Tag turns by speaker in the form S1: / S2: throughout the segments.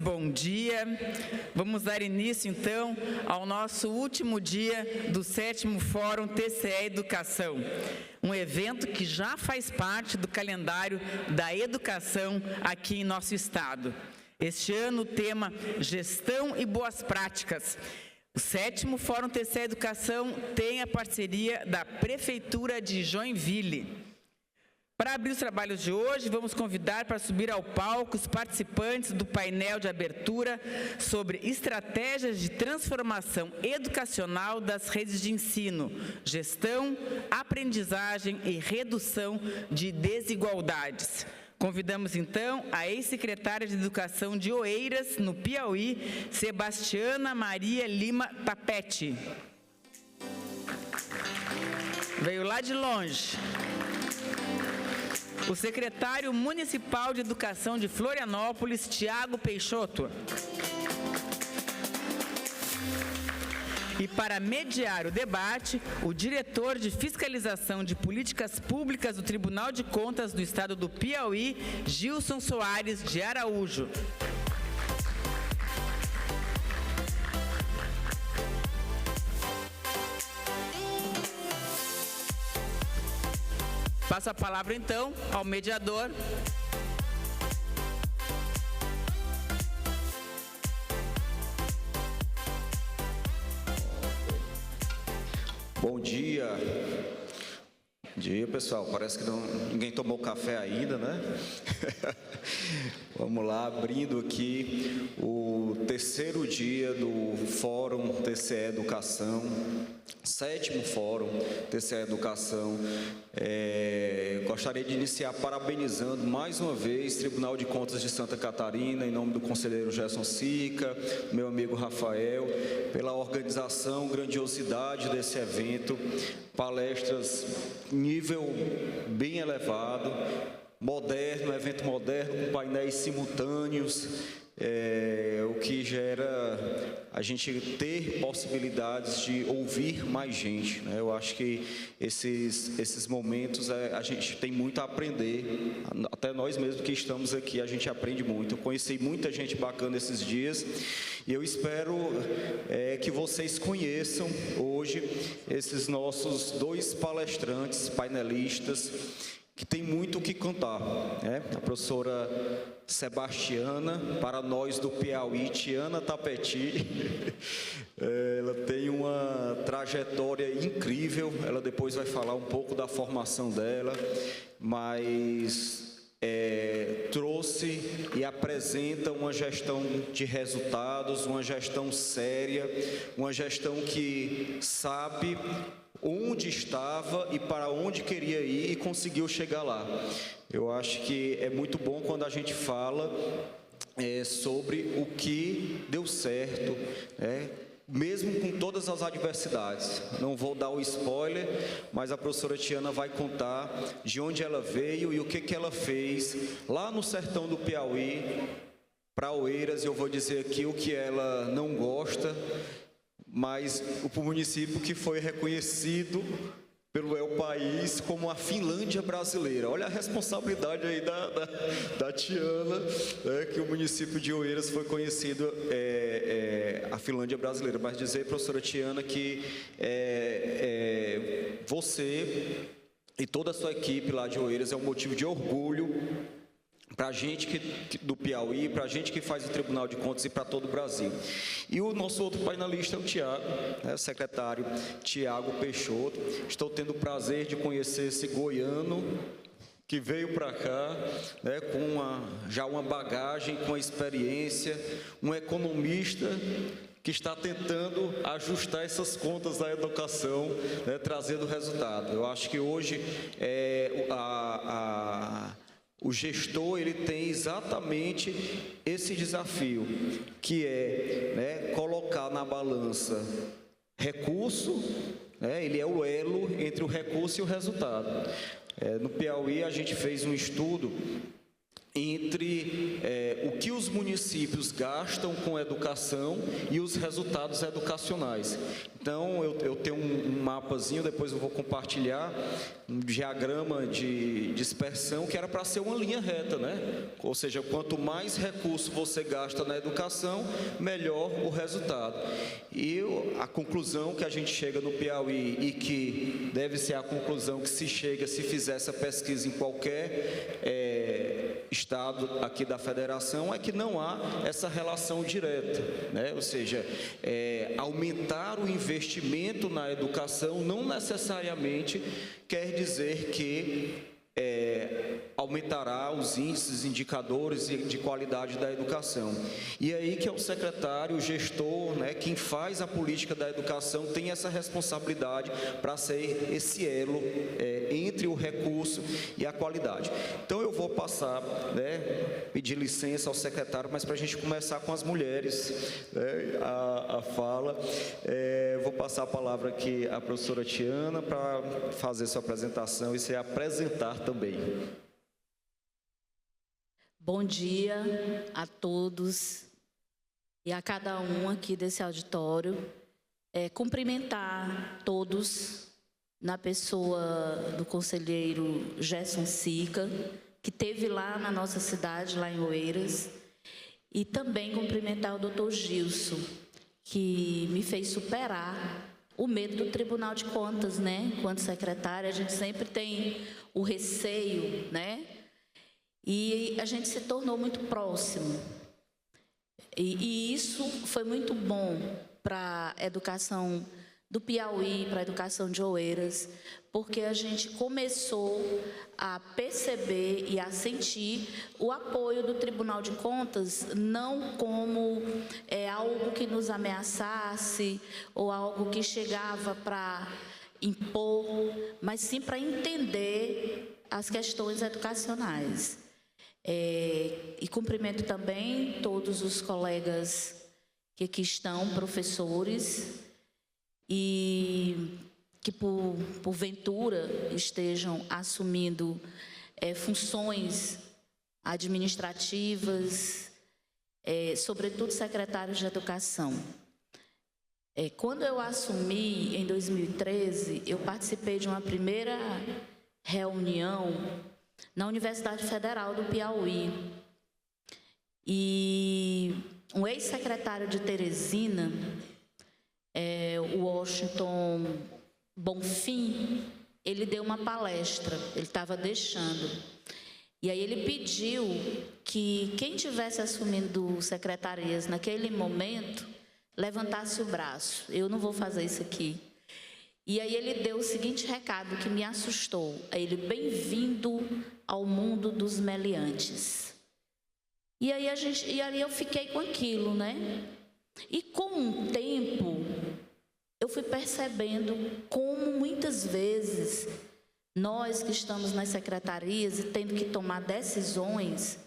S1: Bom dia, vamos dar início então ao nosso último dia do 7º Fórum TCE Educação, um evento que já faz parte do calendário da educação aqui em nosso estado. Este ano o tema Gestão e Boas Práticas. O 7º Fórum TCE Educação tem a parceria da Prefeitura de Joinville. Para abrir os trabalhos de hoje, vamos convidar para subir ao palco os participantes do painel de abertura sobre estratégias de transformação educacional das redes de ensino, gestão, aprendizagem e redução de desigualdades. Convidamos, então, a ex-secretária de Educação de Oeiras, no Piauí, Sebastiana Maria Lima Tapete. Veio lá de longe. O secretário municipal de Educação de Florianópolis, Tiago Peixoto. E para mediar o debate, o diretor de Fiscalização de Políticas Públicas do Tribunal de Contas do Estado do Piauí, Gilson Soares de Araújo. Passo a palavra, então, ao mediador.
S2: Bom dia. Bom dia, pessoal. Parece que ninguém tomou café ainda, né? Vamos lá, abrindo aqui o 3º dia do Fórum TCE Educação, 7º Fórum TCE Educação. Gostaria de iniciar parabenizando mais uma vez o Tribunal de Contas de Santa Catarina, em nome do conselheiro Gerson Sica, meu amigo Rafael, pela organização, grandiosidade desse evento, palestras nível bem elevado, moderno, evento moderno, com painéis simultâneos, o que gera a gente ter possibilidades de ouvir mais gente, né? Eu acho que esses momentos a gente tem muito a aprender, até nós mesmos que estamos aqui, a gente aprende muito. Eu conheci muita gente bacana esses dias e eu espero que vocês conheçam hoje esses nossos 2 palestrantes, painelistas, que tem muito o que contar, né? A professora Sebastiana, para nós do Piauí, Tiana Tapeti, ela tem uma trajetória incrível, ela depois vai falar um pouco da formação dela, mas trouxe e apresenta uma gestão de resultados, uma gestão séria, uma gestão que sabe onde estava e para onde queria ir e conseguiu chegar lá. Eu acho que é muito bom quando a gente fala sobre o que deu certo, né? Mesmo com todas as adversidades. Não vou dar o spoiler, mas a professora Tiana vai contar de onde ela veio e o que ela fez lá no sertão do Piauí, para Oeiras. Eu vou dizer aqui o que ela não gosta, mas o município que foi reconhecido pelo El País como a Finlândia brasileira. Olha a responsabilidade aí da Tiana, né, que o município de Oeiras foi conhecido a Finlândia brasileira. Mas dizer, professora Tiana, que você e toda a sua equipe lá de Oeiras é um motivo de orgulho para a gente do Piauí, para a gente que faz o Tribunal de Contas e para todo o Brasil. E o nosso outro painelista é o Tiago, né, o secretário Tiago Peixoto. Estou tendo o prazer de conhecer esse goiano que veio para cá, né, com já uma bagagem, com uma experiência, um economista que está tentando ajustar essas contas da educação, né, trazendo resultado. Eu acho que hoje o gestor ele tem exatamente esse desafio, que né, colocar na balança recurso, né, ele é o elo entre o recurso e o resultado. No Piauí a gente fez um estudo entre o que os municípios gastam com educação e os resultados educacionais. Então, eu tenho um mapazinho, depois eu vou compartilhar, um diagrama de dispersão, que era para ser uma linha reta, né? Ou seja, quanto mais recurso você gasta na educação, melhor o resultado. E a conclusão que a gente chega no Piauí, e que deve ser a conclusão que se chega se fizer essa pesquisa em qualquer estado aqui da federação, é que não há essa relação direta, né? Ou seja, aumentar o investimento na educação não necessariamente quer dizer que aumentará os índices, indicadores de qualidade da educação. E aí que é o secretário, o gestor, né, quem faz a política da educação, tem essa responsabilidade para ser esse elo entre o recurso e a qualidade. Então eu vou passar, né, pedir licença ao secretário, mas para a gente começar com as mulheres, né, a fala, vou passar a palavra aqui à professora Tiana para fazer sua apresentação e se apresentar também.
S3: Bom dia a todos e a cada um aqui desse auditório. Cumprimentar todos na pessoa do conselheiro Gerson Sica, que esteve lá na nossa cidade, lá em Oeiras, e também cumprimentar o doutor Gilson, que me fez superar o medo do Tribunal de Contas, né? Enquanto secretária, a gente sempre tem o receio, né? E a gente se tornou muito próximo. E isso foi muito bom para a educação do Piauí, para a educação de Oeiras, porque a gente começou a perceber e a sentir o apoio do Tribunal de Contas, não como algo que nos ameaçasse ou algo que chegava para impor, mas sim para entender as questões educacionais. E cumprimento também todos os colegas que aqui estão, professores, e que porventura estejam assumindo funções administrativas, sobretudo secretários de educação. Quando eu assumi, em 2013, eu participei de uma primeira reunião na Universidade Federal do Piauí. E um ex-secretário de Teresina, o Washington Bonfim, ele deu uma palestra, ele estava deixando. E aí ele pediu que quem tivesse assumindo secretarias naquele momento, levantasse o braço. Eu não vou fazer isso aqui. E aí ele deu o seguinte recado que me assustou. Ele: bem-vindo ao mundo dos meliantes. E aí eu fiquei com aquilo, né? E com o tempo, eu fui percebendo como muitas vezes nós que estamos nas secretarias e tendo que tomar decisões,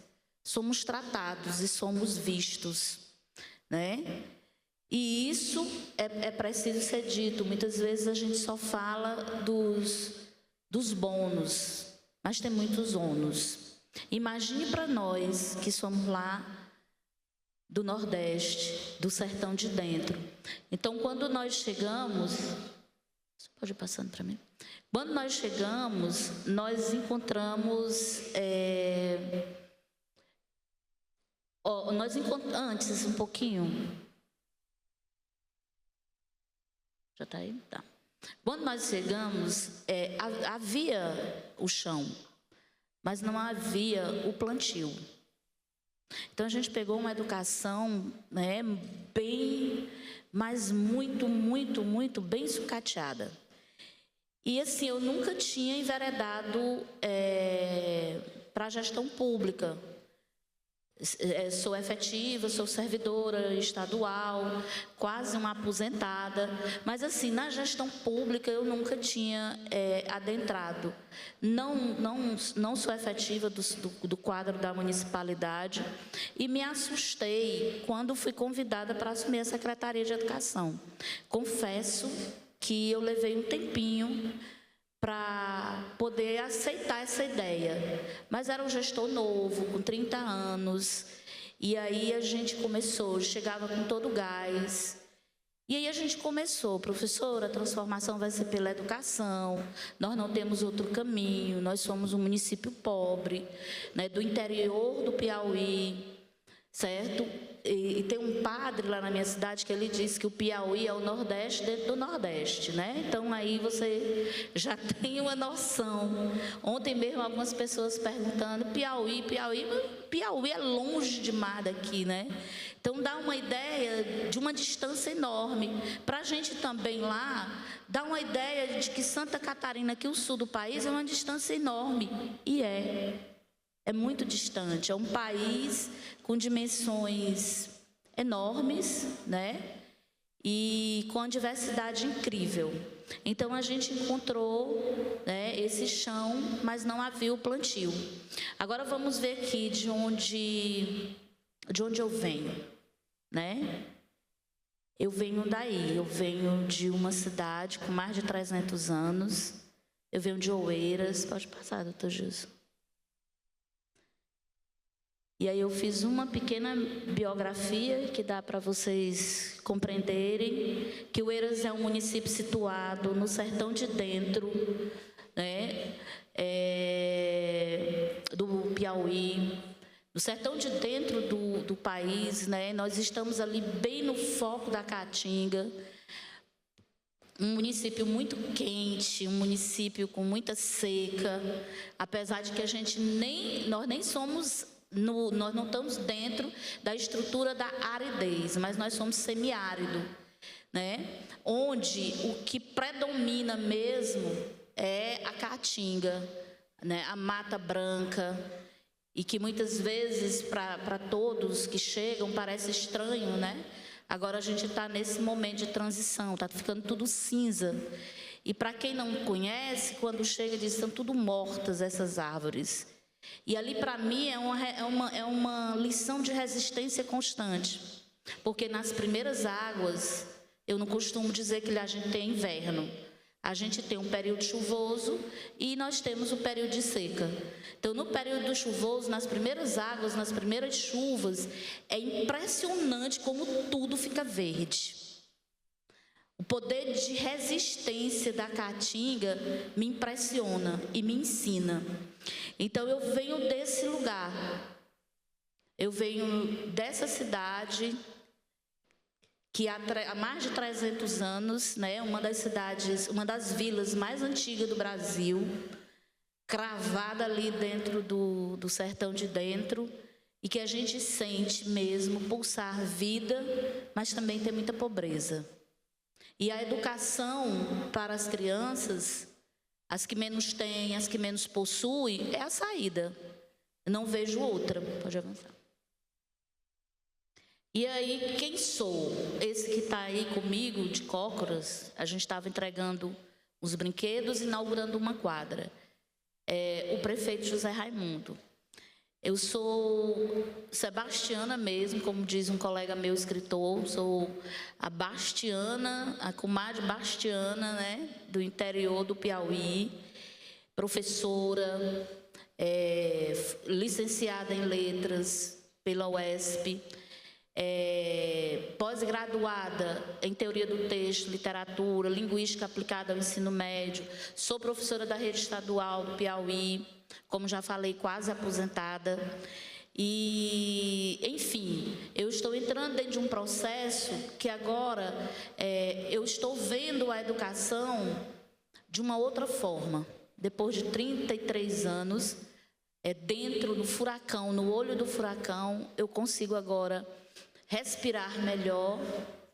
S3: somos tratados e somos vistos, né? E isso é preciso ser dito. Muitas vezes a gente só fala dos bônus, mas tem muitos ônus. Imagine para nós que somos lá do Nordeste, do sertão de dentro. Então, quando nós chegamos... Você pode ir passando para mim? Quando nós chegamos, nós encontramos... Antes, um pouquinho... Já está aí? Tá. Quando nós chegamos, havia o chão, mas não havia o plantio. Então, a gente pegou uma educação, né, bem, mas muito, muito, muito bem sucateada. E, assim, eu nunca tinha enveredado para a gestão pública. Sou efetiva, sou servidora estadual, quase uma aposentada, mas assim, na gestão pública eu nunca tinha adentrado. Não sou efetiva do quadro da municipalidade e me assustei quando fui convidada para assumir a Secretaria de Educação. Confesso que eu levei um tempinho para poder aceitar essa ideia. Mas era um gestor novo, com 30 anos, e aí a gente começou, chegava com todo o gás. E aí a gente começou, professora, a transformação vai ser pela educação, nós não temos outro caminho, nós somos um município pobre, né, do interior do Piauí, certo? E tem um padre lá na minha cidade que ele disse que o Piauí é o Nordeste dentro do Nordeste, né? Então aí você já tem uma noção. Ontem mesmo algumas pessoas perguntando, Piauí é longe demais daqui, né? Então dá uma ideia de uma distância enorme. Para a gente também lá, dá uma ideia de que Santa Catarina, aqui o sul do país, é uma distância enorme. E é muito distante, é um país com dimensões enormes, né? E com uma diversidade incrível. Então a gente encontrou, né, esse chão, mas não havia o plantio. Agora vamos ver aqui de onde eu venho, né? Eu venho daí, eu venho de uma cidade com mais de 300 anos, eu venho de Oeiras. Pode passar, doutor Gilson. E aí eu fiz uma pequena biografia que dá para vocês compreenderem que Oeiras é um município situado no sertão de dentro, né, do Piauí, no sertão de dentro do país, né? Nós estamos ali bem no foco da Caatinga, um município muito quente, um município com muita seca, apesar de que nós nem somos... nós não estamos dentro da estrutura da aridez, mas nós somos semiárido, né? Onde o que predomina mesmo é a caatinga, né? A mata branca, e que muitas vezes para todos que chegam parece estranho, né? Agora a gente está nesse momento de transição, está ficando tudo cinza. E para quem não conhece, quando chega diz, estão tudo mortas essas árvores. E ali, para mim, é uma lição de resistência constante. Porque nas primeiras águas, eu não costumo dizer que a gente tem inverno. A gente tem um período chuvoso e nós temos o período de seca. Então, no período chuvoso, nas primeiras águas, nas primeiras chuvas, é impressionante como tudo fica verde. O poder de resistência da caatinga me impressiona e me ensina. Então, eu venho desse lugar. Eu venho dessa cidade que há mais de 300 anos, né, uma das vilas mais antigas do Brasil, cravada ali dentro do sertão de dentro, e que a gente sente mesmo pulsar vida, mas também tem muita pobreza. E a educação para as crianças, as que menos têm, as que menos possuem, é a saída. Eu não vejo outra. Pode avançar. E aí, quem sou? Esse que está aí comigo, de Cócoras, a gente estava entregando os brinquedos, inaugurando uma quadra. O prefeito José Raimundo. Eu sou sebastiana mesmo, como diz um colega meu, escritor, sou a bastiana, a comadre bastiana, né, do interior do Piauí, professora, licenciada em letras pela UESP, pós-graduada em teoria do texto, literatura, linguística aplicada ao ensino médio, sou professora da rede estadual do Piauí, como já falei, quase aposentada. E, enfim, eu estou entrando dentro de um processo que agora eu estou vendo a educação de uma outra forma. Depois de 33 anos, dentro do furacão, no olho do furacão, eu consigo agora respirar melhor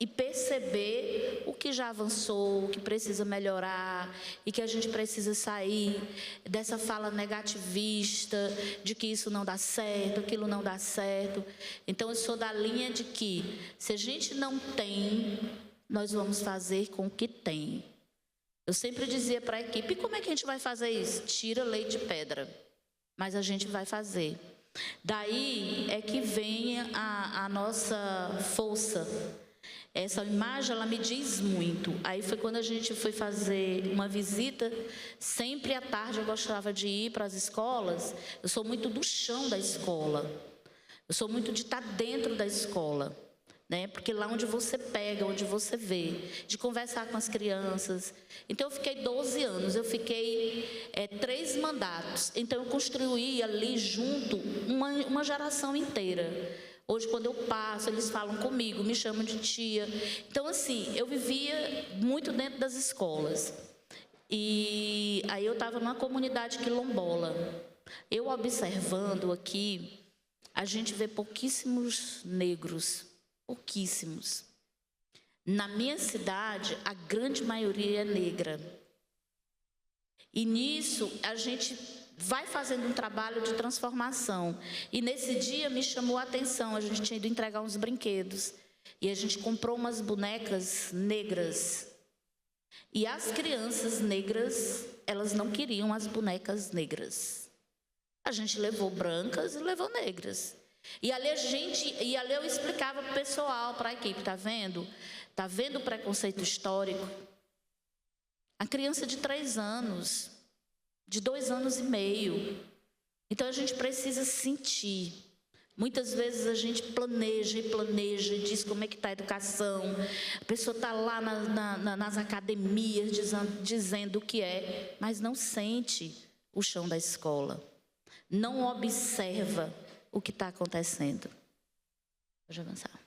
S3: e perceber o que já avançou, o que precisa melhorar e que a gente precisa sair dessa fala negativista de que isso não dá certo, aquilo não dá certo. Então, eu sou da linha de que, se a gente não tem, nós vamos fazer com o que tem. Eu sempre dizia para a equipe, como é que a gente vai fazer isso? Tira leite de pedra, mas a gente vai fazer. Daí é que vem a nossa força. Essa imagem, ela me diz muito. Aí foi quando a gente foi fazer uma visita, sempre à tarde eu gostava de ir para as escolas. Eu sou muito do chão da escola. Eu sou muito de estar dentro da escola, né? Porque lá onde você pega, onde você vê, de conversar com as crianças. Então eu fiquei 12 anos, eu fiquei 3 mandatos. Então eu construí ali junto uma geração inteira. Hoje, quando eu passo, eles falam comigo, me chamam de tia. Então, assim, eu vivia muito dentro das escolas. E aí eu estava numa comunidade quilombola. Eu observando aqui, a gente vê pouquíssimos negros, pouquíssimos. Na minha cidade, a grande maioria é negra. E nisso, a gente vai fazendo um trabalho de transformação. E nesse dia me chamou a atenção, a gente tinha ido entregar uns brinquedos. E a gente comprou umas bonecas negras. E as crianças negras, elas não queriam as bonecas negras. A gente levou brancas e levou negras. E ali eu explicava para o pessoal, para a equipe, tá vendo? Tá vendo o preconceito histórico? A criança de 3 anos, de 2 anos e meio. Então a gente precisa sentir. Muitas vezes a gente planeja e diz como é que está a educação. A pessoa está lá nas academias dizendo o que é, mas não sente o chão da escola. Não observa o que está acontecendo. Pode avançar.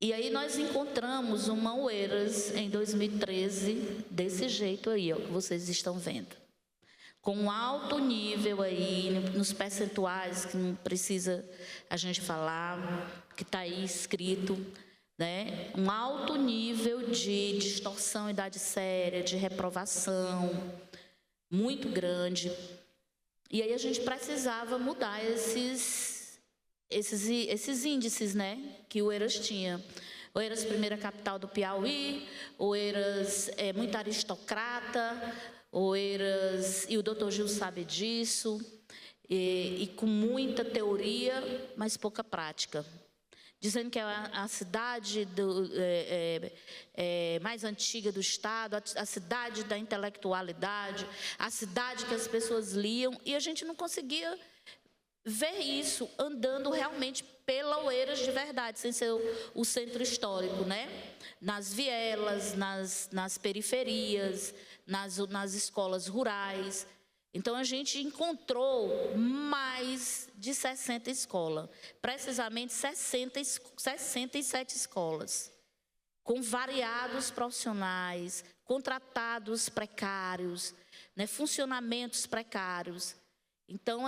S3: E aí nós encontramos uma Oeiras em 2013, desse jeito aí, ó, que vocês estão vendo. Com um alto nível aí, nos percentuais, que não precisa a gente falar, que está aí escrito, né? Um alto nível de distorção em idade séria, de reprovação, muito grande. E aí a gente precisava mudar esses índices, né, que o Oeiras tinha. Oeiras, primeira capital do Piauí, Oeiras é muito aristocrata, Oeiras, e o doutor Gil sabe disso, e com muita teoria, mas pouca prática. Dizendo que é a cidade mais antiga do estado, a cidade da intelectualidade, a cidade que as pessoas liam, e a gente não conseguia ver isso andando realmente pela Oeiras de verdade, sem ser o centro histórico, né? Nas vielas, nas periferias, nas escolas rurais. Então, a gente encontrou mais de 60 escolas, precisamente 67 escolas, com variados profissionais, contratados precários, né, funcionamentos precários. Então,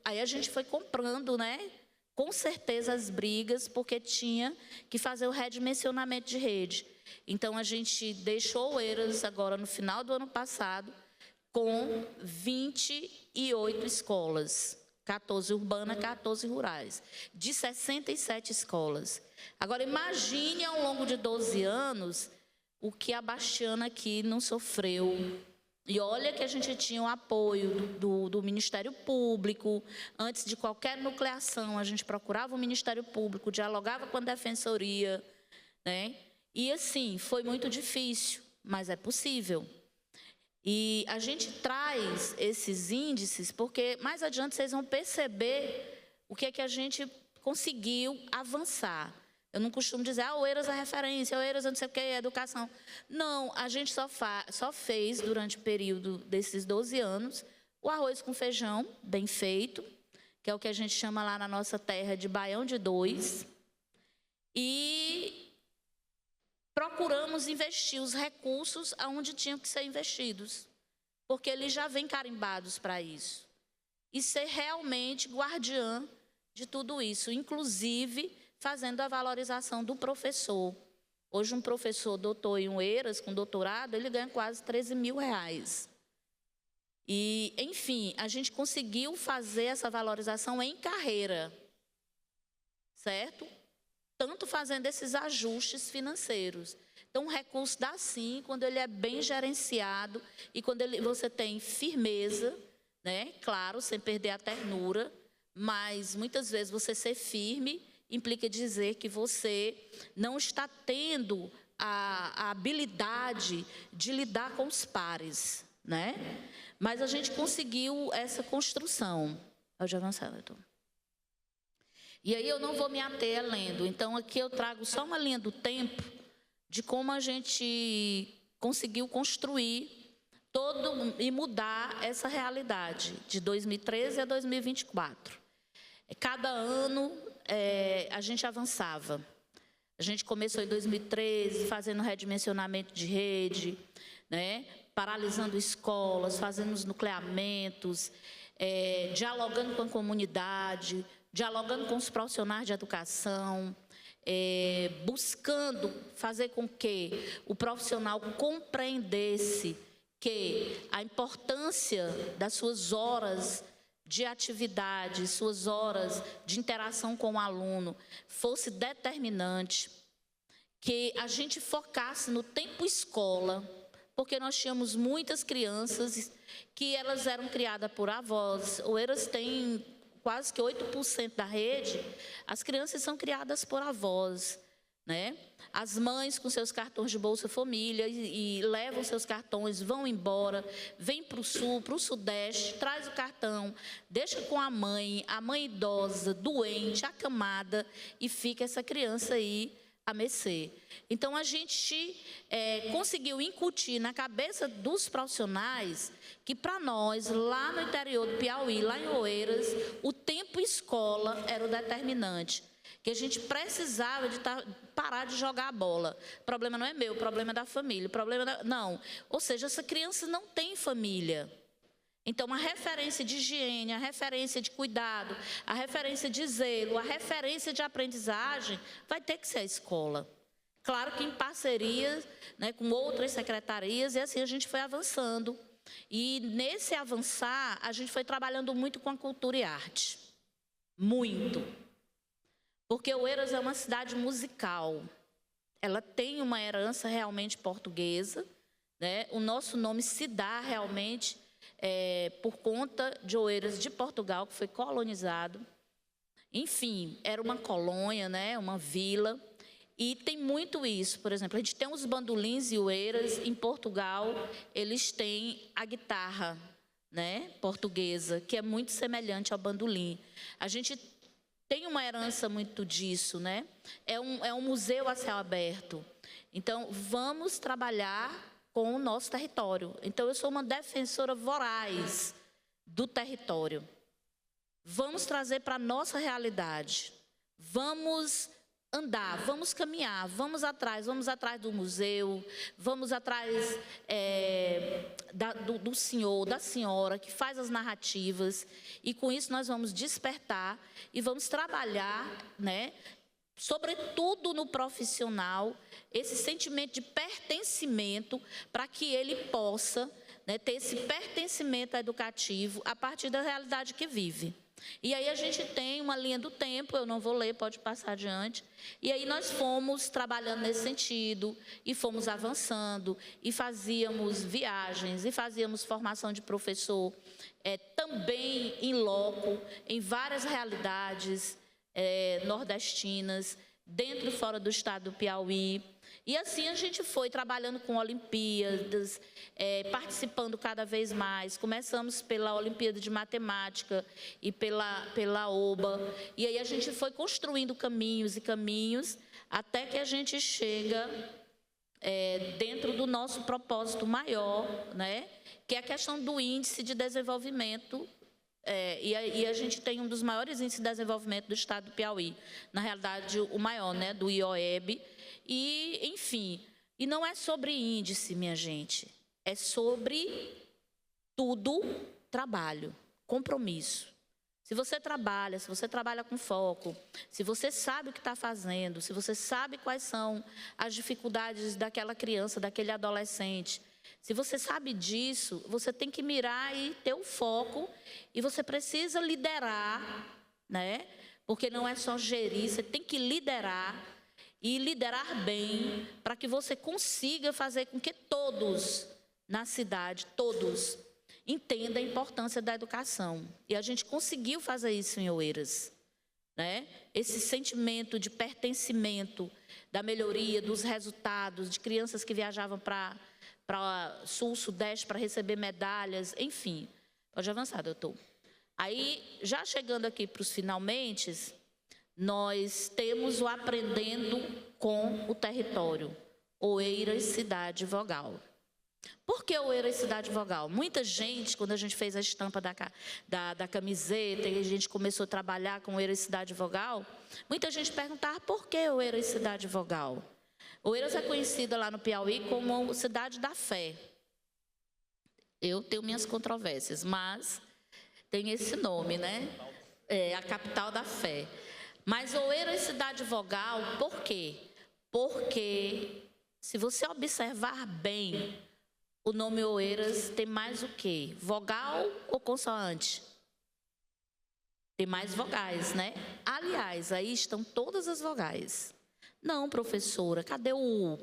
S3: aí a gente foi comprando, né, com certeza as brigas, porque tinha que fazer o redimensionamento de rede. Então, a gente deixou Oeiras agora no final do ano passado, com 28 escolas, 14 urbanas, 14 rurais, de 67 escolas. Agora, imagine ao longo de 12 anos o que a Bastiana aqui não sofreu. E olha que a gente tinha o apoio do Ministério Público. Antes de qualquer nucleação, a gente procurava o Ministério Público, dialogava com a Defensoria, né? E assim, foi muito difícil, mas é possível. E a gente traz esses índices porque mais adiante vocês vão perceber o que é que a gente conseguiu avançar. Eu não costumo dizer, Oeiras é referência, Oeiras não sei o que, é educação. Não, a gente só fez, durante o período desses 12 anos, o arroz com feijão, bem feito, que é o que a gente chama lá na nossa terra de baião de 2. E procuramos investir os recursos aonde tinham que ser investidos, porque eles já vêm carimbados para isso. E ser realmente guardiã de tudo isso, inclusive fazendo a valorização do professor. Hoje, um professor doutor em Oeiras, com doutorado, ele ganha quase R$13.000. E, enfim, a gente conseguiu fazer essa valorização em carreira, certo? Tanto fazendo esses ajustes financeiros. Então, o recurso dá sim quando ele é bem gerenciado e quando você tem firmeza, né? Claro, sem perder a ternura, mas muitas vezes você ser firme implica dizer que você não está tendo a habilidade de lidar com os pares, né? Mas a gente conseguiu essa construção. Pode avançar, doutor. E aí eu não vou me ater lendo. Então, aqui eu trago só uma linha do tempo de como a gente conseguiu construir todo e mudar essa realidade de 2013 a 2024. Cada ano a gente avançava. A gente começou em 2013 fazendo redimensionamento de rede, né? Paralisando escolas, fazendo os nucleamentos, dialogando com a comunidade, dialogando com os profissionais de educação, buscando fazer com que o profissional compreendesse que a importância das suas horas de atividade, suas horas de interação com o aluno fosse determinante, que a gente focasse no tempo escola, porque nós tínhamos muitas crianças que elas eram criadas por avós. Oeiras tem quase que 8% da rede, as crianças são criadas por avós, né? As mães com seus cartões de Bolsa Família e levam seus cartões, vão embora, vêm para o sul, para o sudeste, traz o cartão, deixa com a mãe idosa, doente, acamada, e fica essa criança aí a mercê. Então, a gente conseguiu incutir na cabeça dos profissionais que, para nós, lá no interior do Piauí, lá em Oeiras, o tempo escola era o determinante, que a gente precisava de parar de jogar a bola. O problema não é meu, o problema é da família. Não, ou seja, essa criança não tem família. Então, a referência de higiene, a referência de cuidado, a referência de zelo, a referência de aprendizagem vai ter que ser a escola. Claro que em parceria, né, com outras secretarias, e assim a gente foi avançando. E nesse avançar, a gente foi trabalhando muito com a cultura e arte. Muito. Porque Oeiras é uma cidade musical. Ela tem uma herança realmente portuguesa, né? O nosso nome se dá realmente por conta de Oeiras de Portugal, que foi colonizado. Enfim, era uma colônia, né? Uma vila. E tem muito isso. Por exemplo, a gente tem os bandolins e Oeiras. Em Portugal, eles têm a guitarra, né? Portuguesa, que é muito semelhante ao bandolim. A gente tem uma herança muito disso, né? É um museu a céu aberto. Então, vamos trabalhar com o nosso território. Então, eu sou uma defensora voraz do território. Vamos trazer para a nossa realidade. Vamos andar, vamos caminhar, vamos atrás do museu, vamos atrás do senhor, da senhora, que faz as narrativas, e com isso nós vamos despertar e vamos trabalhar, né, sobretudo no profissional, esse sentimento de pertencimento, para que ele possa, né, ter esse pertencimento educativo a partir da realidade que vive. E aí a gente tem uma linha do tempo, eu não vou ler, pode passar adiante. E aí nós fomos trabalhando nesse sentido, e fomos avançando, e fazíamos viagens, e fazíamos formação de professor, também em loco, em várias realidades nordestinas, dentro e fora do estado do Piauí. E assim a gente foi trabalhando com Olimpíadas, participando cada vez mais. Começamos pela Olimpíada de Matemática e pela OBA. E aí a gente foi construindo caminhos e caminhos até que a gente chega dentro do nosso propósito maior, né? Que é a questão do índice de desenvolvimento. E a gente tem um dos maiores índices de desenvolvimento do estado do Piauí. Na realidade, o maior, né? Do IOEB. E, enfim, e não é sobre índice, minha gente. É sobre tudo trabalho, compromisso. Se você trabalha com foco, se você sabe o que está fazendo, se você sabe quais são as dificuldades daquela criança, daquele adolescente, se você sabe disso, você tem que mirar e ter o foco, e você precisa liderar, né? Porque não é só gerir, você tem que liderar, e liderar bem, para que você consiga fazer com que todos na cidade, todos, entendam a importância da educação. E a gente conseguiu fazer isso em Oeiras. né? Esse sentimento de pertencimento, da melhoria, dos resultados, de crianças que viajavam para Sul, Sudeste para receber medalhas, enfim. Pode avançar, doutor. Aí, já chegando aqui para os finalmente, nós temos o Aprendendo com o Território, Oeiras Cidade Vogal. Por que Oeiras Cidade Vogal? Muita gente, quando a gente fez a estampa da camiseta e a gente começou a trabalhar com Oeiras Cidade Vogal, muita gente perguntava por que Oeiras Cidade Vogal? Oeiras é conhecida lá no Piauí como Cidade da Fé. Eu tenho minhas controvérsias, mas tem esse nome, né? É a capital da fé. Mas Oeiras Cidade Vogal, por quê? Porque, se você observar bem, o nome Oeiras tem mais o quê? Vogal ou consoante? Tem mais vogais, né? Aliás, aí estão todas as vogais. Não, professora, cadê o U?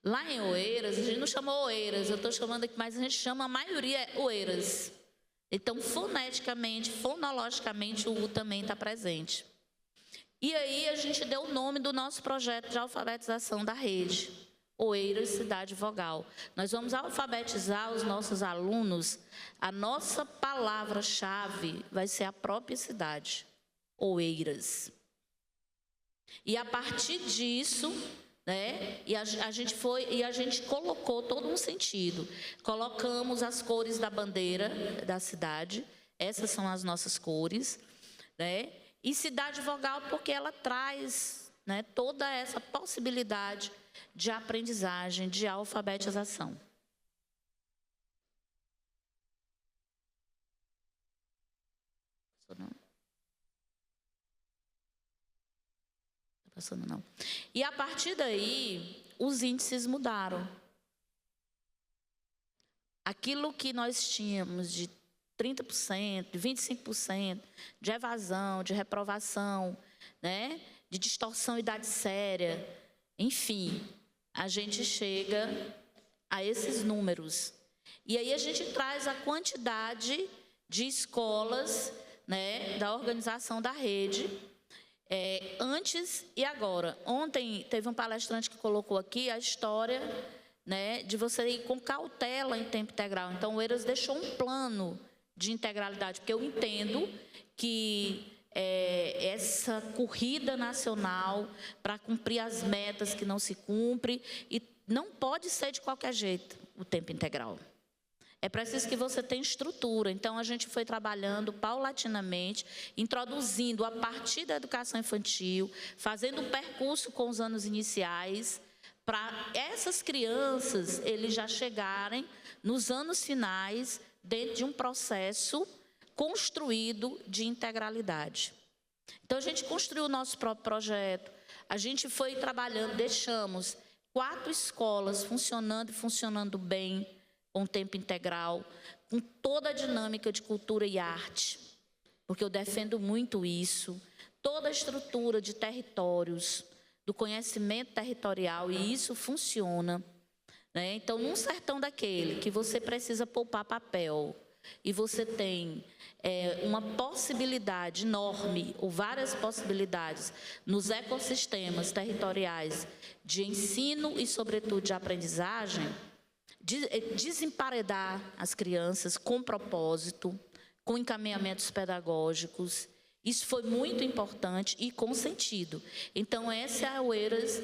S3: Lá em Oeiras, a gente não chamou Oeiras, eu estou chamando aqui, mas a gente chama a maioria Oeiras. Então, foneticamente, fonologicamente, o U também está presente. E aí, a gente deu o nome do nosso projeto de alfabetização da rede, Oeiras Cidade Vogal. Nós vamos alfabetizar os nossos alunos, a nossa palavra-chave vai ser a própria cidade, Oeiras. E a partir disso, né, a gente colocou todo um sentido. Colocamos as cores da bandeira da cidade, essas são as nossas cores, né? E Cidade Vogal porque ela traz, né, toda essa possibilidade de aprendizagem, de alfabetização. Não está passando, não. E a partir daí, os índices mudaram. Aquilo que nós tínhamos de 30%, de 25%, de evasão, de reprovação, né, de distorção e idade séria, enfim, a gente chega a esses números. E aí a gente traz a quantidade de escolas, né, da organização da rede, antes e agora. Ontem teve um palestrante que colocou aqui a história, né, de você ir com cautela em tempo integral. Então, o Oeiras deixou um plano de integralidade, porque eu entendo que essa corrida nacional para cumprir as metas que não se cumpre, e não pode ser de qualquer jeito o tempo integral. É preciso que você tenha estrutura. Então, a gente foi trabalhando paulatinamente, introduzindo a partir da educação infantil, fazendo um percurso com os anos iniciais, para essas crianças, eles já chegarem nos anos finais, dentro de um processo construído de integralidade. Então, a gente construiu o nosso próprio projeto, a gente foi trabalhando, deixamos 4 escolas funcionando e funcionando bem, com tempo integral, com toda a dinâmica de cultura e arte, porque eu defendo muito isso, toda a estrutura de territórios, do conhecimento territorial, e isso funciona, né? Então, num sertão daquele que você precisa poupar papel, e você tem uma possibilidade enorme, ou várias possibilidades, nos ecossistemas territoriais de ensino e, sobretudo, de aprendizagem, desemparedar as crianças com propósito, com encaminhamentos pedagógicos. Isso foi muito importante e com sentido. Então, essa é a Oeiras,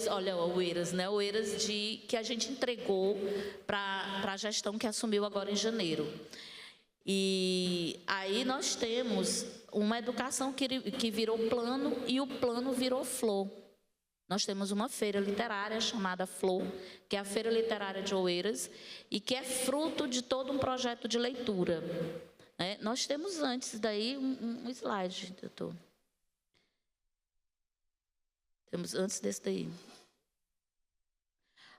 S3: olha, a Oeiras, né? A Oeiras que a gente entregou para a gestão que assumiu agora em janeiro. E aí nós temos uma educação que virou plano, e o plano virou flor. Nós temos uma feira literária chamada Flor, que é a Feira Literária de Oeiras, e que é fruto de todo um projeto de leitura. Nós temos antes daí um slide, doutor. Temos antes desse daí.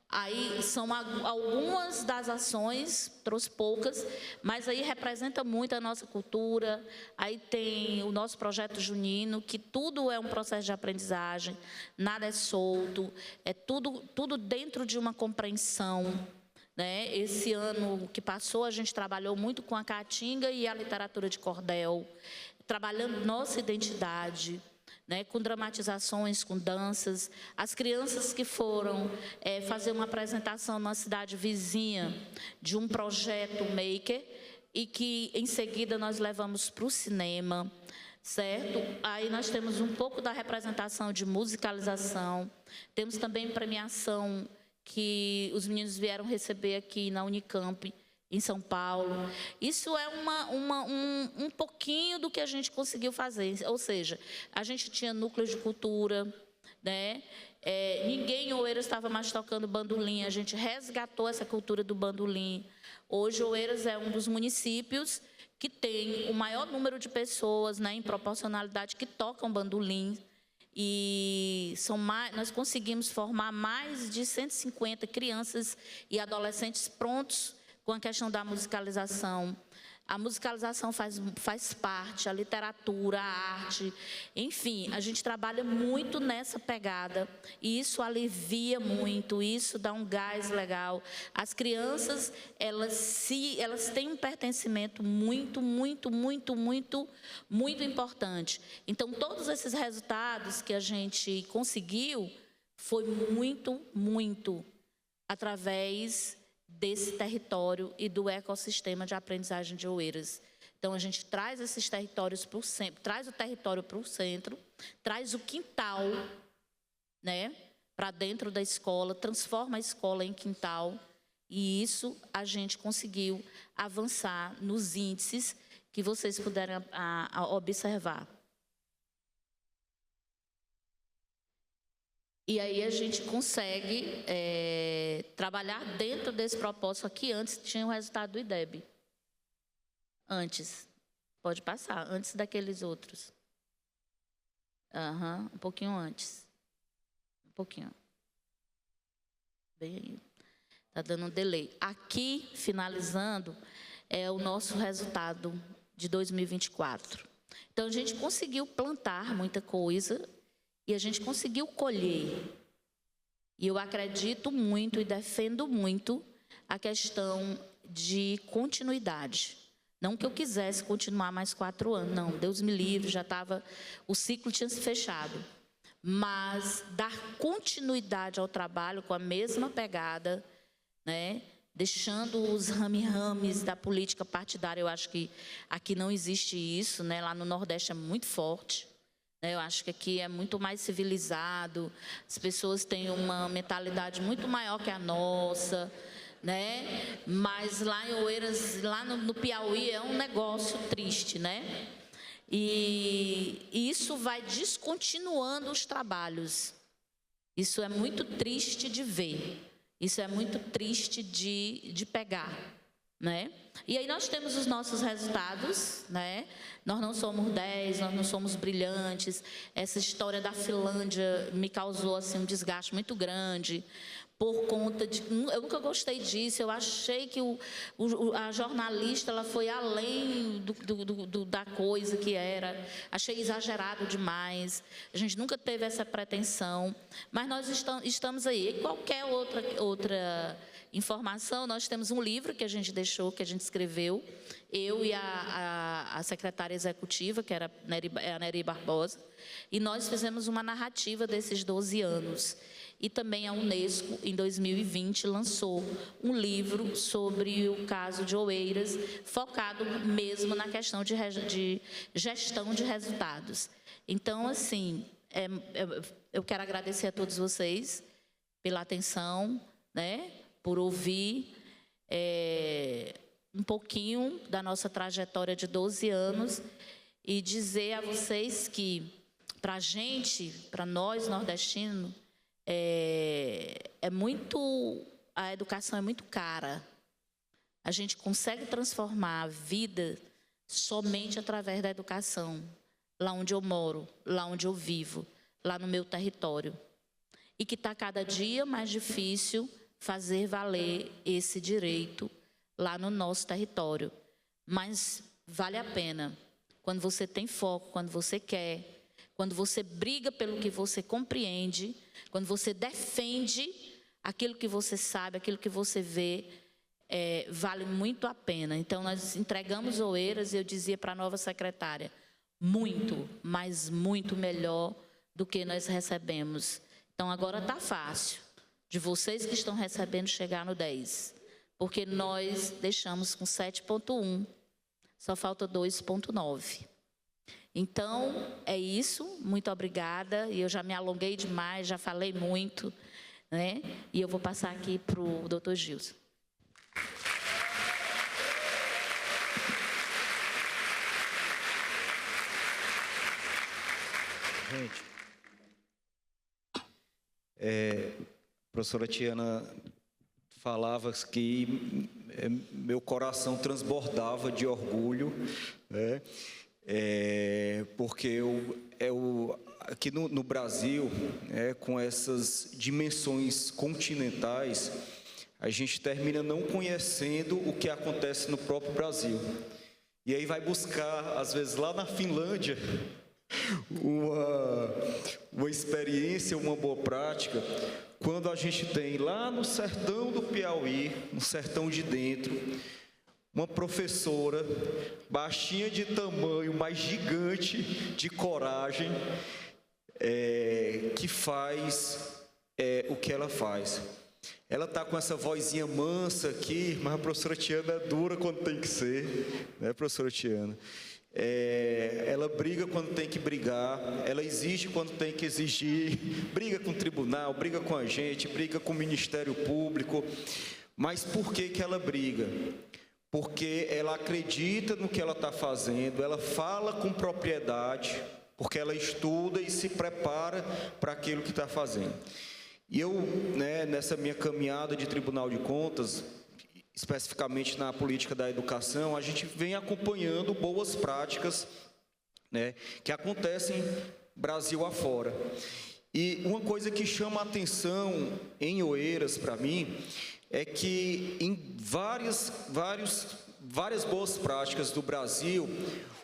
S3: Aí são algumas das ações, trouxe poucas, mas aí representa muito a nossa cultura. Aí tem o nosso projeto junino, que tudo é um processo de aprendizagem, nada é solto, é tudo dentro de uma compreensão, né? Esse ano que passou, a gente trabalhou muito com a caatinga e a literatura de cordel, trabalhando nossa identidade, né, com dramatizações, com danças. As crianças que foram fazer uma apresentação numa cidade vizinha de um projeto maker e que, em seguida, nós levamos para o cinema, certo? Aí nós temos um pouco da representação de musicalização, temos também premiação que os meninos vieram receber aqui na Unicamp, em São Paulo. Isso é um pouquinho do que a gente conseguiu fazer. Ou seja, a gente tinha núcleos de cultura, né? Ninguém em Oeiras estava mais tocando bandolim, a gente resgatou essa cultura do bandolim. Hoje, Oeiras é um dos municípios que tem o maior número de pessoas, né, em proporcionalidade, que tocam bandolim. E nós conseguimos formar mais de 150 crianças e adolescentes prontos com a questão da musicalização. A musicalização faz parte, a literatura, a arte, enfim, a gente trabalha muito nessa pegada e isso alivia muito, isso dá um gás legal. As crianças, elas têm um pertencimento muito importante. Então, todos esses resultados que a gente conseguiu foi muito através desse território e do ecossistema de aprendizagem de Oeiras. Então, a gente traz esses territórios para o centro, traz o território para o centro, traz o quintal, né, para dentro da escola, transforma a escola em quintal, e isso a gente conseguiu avançar nos índices que vocês puderam observar. E aí a gente consegue trabalhar dentro desse propósito aqui. Antes tinha o resultado do IDEB. Antes. Pode passar. Antes daqueles outros. Um pouquinho antes. Um pouquinho. Bem aí. Está dando um delay. Aqui, finalizando, é o nosso resultado de 2024. Então, a gente conseguiu plantar muita coisa e a gente conseguiu colher. E eu acredito muito e defendo muito a questão de continuidade. Não que eu quisesse continuar mais 4 anos, não. Deus me livre, já estava... O ciclo tinha se fechado. Mas dar continuidade ao trabalho com a mesma pegada, né? Deixando os rame-rames da política partidária. Eu acho que aqui não existe isso, né? Lá no Nordeste é muito forte. Eu acho que aqui é muito mais civilizado, as pessoas têm uma mentalidade muito maior que a nossa, né? Mas lá em Oeiras, lá no Piauí, é um negócio triste, né? E isso vai descontinuando os trabalhos. Isso é muito triste de ver, isso é muito triste de pegar, né? E aí nós temos os nossos resultados, né? Nós não somos 10, nós não somos brilhantes. Essa história da Finlândia me causou assim, um desgaste muito grande, por conta de... Eu nunca gostei disso, eu achei que a jornalista ela foi além da coisa que era, achei exagerado demais, a gente nunca teve essa pretensão, mas nós estamos aí. E qualquer outra informação, nós temos um livro que a gente deixou, que a gente escreveu, eu e a secretária executiva, que era a Nery Barbosa, e nós fizemos uma narrativa desses 12 anos. E também a Unesco, em 2020, lançou um livro sobre o caso de Oeiras, focado mesmo na questão de gestão de resultados. Então, assim, eu quero agradecer a todos vocês pela atenção, né, por ouvir um pouquinho da nossa trajetória de 12 anos e dizer a vocês que, para a gente, para nós nordestinos, a educação é muito cara. A gente consegue transformar a vida somente através da educação, lá onde eu moro, lá onde eu vivo, lá no meu território. E que está cada dia mais difícil fazer valer esse direito lá no nosso território. Mas vale a pena. Quando você tem foco, quando você quer, quando você briga pelo que você compreende, quando você defende aquilo que você sabe, aquilo que você vê, vale muito a pena. Então, nós entregamos Oeiras, e eu dizia para a nova secretária, muito, mas muito melhor do que nós recebemos. Então, agora está fácil, de vocês que estão recebendo chegar no 10, porque nós deixamos com 7,1, só falta 2,9. Então, é isso, muito obrigada, e eu já me alonguei demais, já falei muito, né? E eu vou passar aqui para o doutor Gilson.
S2: Gente, a professora Tiana falava que meu coração transbordava de orgulho, né? Porque aqui no Brasil, com essas dimensões continentais, a gente termina não conhecendo o que acontece no próprio Brasil. E aí vai buscar, às vezes, lá na Finlândia, uma experiência, uma boa prática, quando a gente tem lá no sertão do Piauí, no sertão de dentro, uma professora baixinha de tamanho, mas gigante de coragem, que faz o que ela faz. Ela está com essa vozinha mansa aqui, mas a professora Tiana é dura quando tem que ser, né, professora Tiana? Ela briga quando tem que brigar, ela exige quando tem que exigir, briga com o tribunal, briga com a gente, briga com o Ministério Público. Mas por que ela briga? Porque ela acredita no que ela está fazendo, ela fala com propriedade, porque ela estuda e se prepara para aquilo que está fazendo. E eu, nessa minha caminhada de Tribunal de Contas, especificamente na política da educação, a gente vem acompanhando boas práticas, que acontecem Brasil afora. E uma coisa que chama a atenção em Oeiras, para mim, é que em várias boas práticas do Brasil,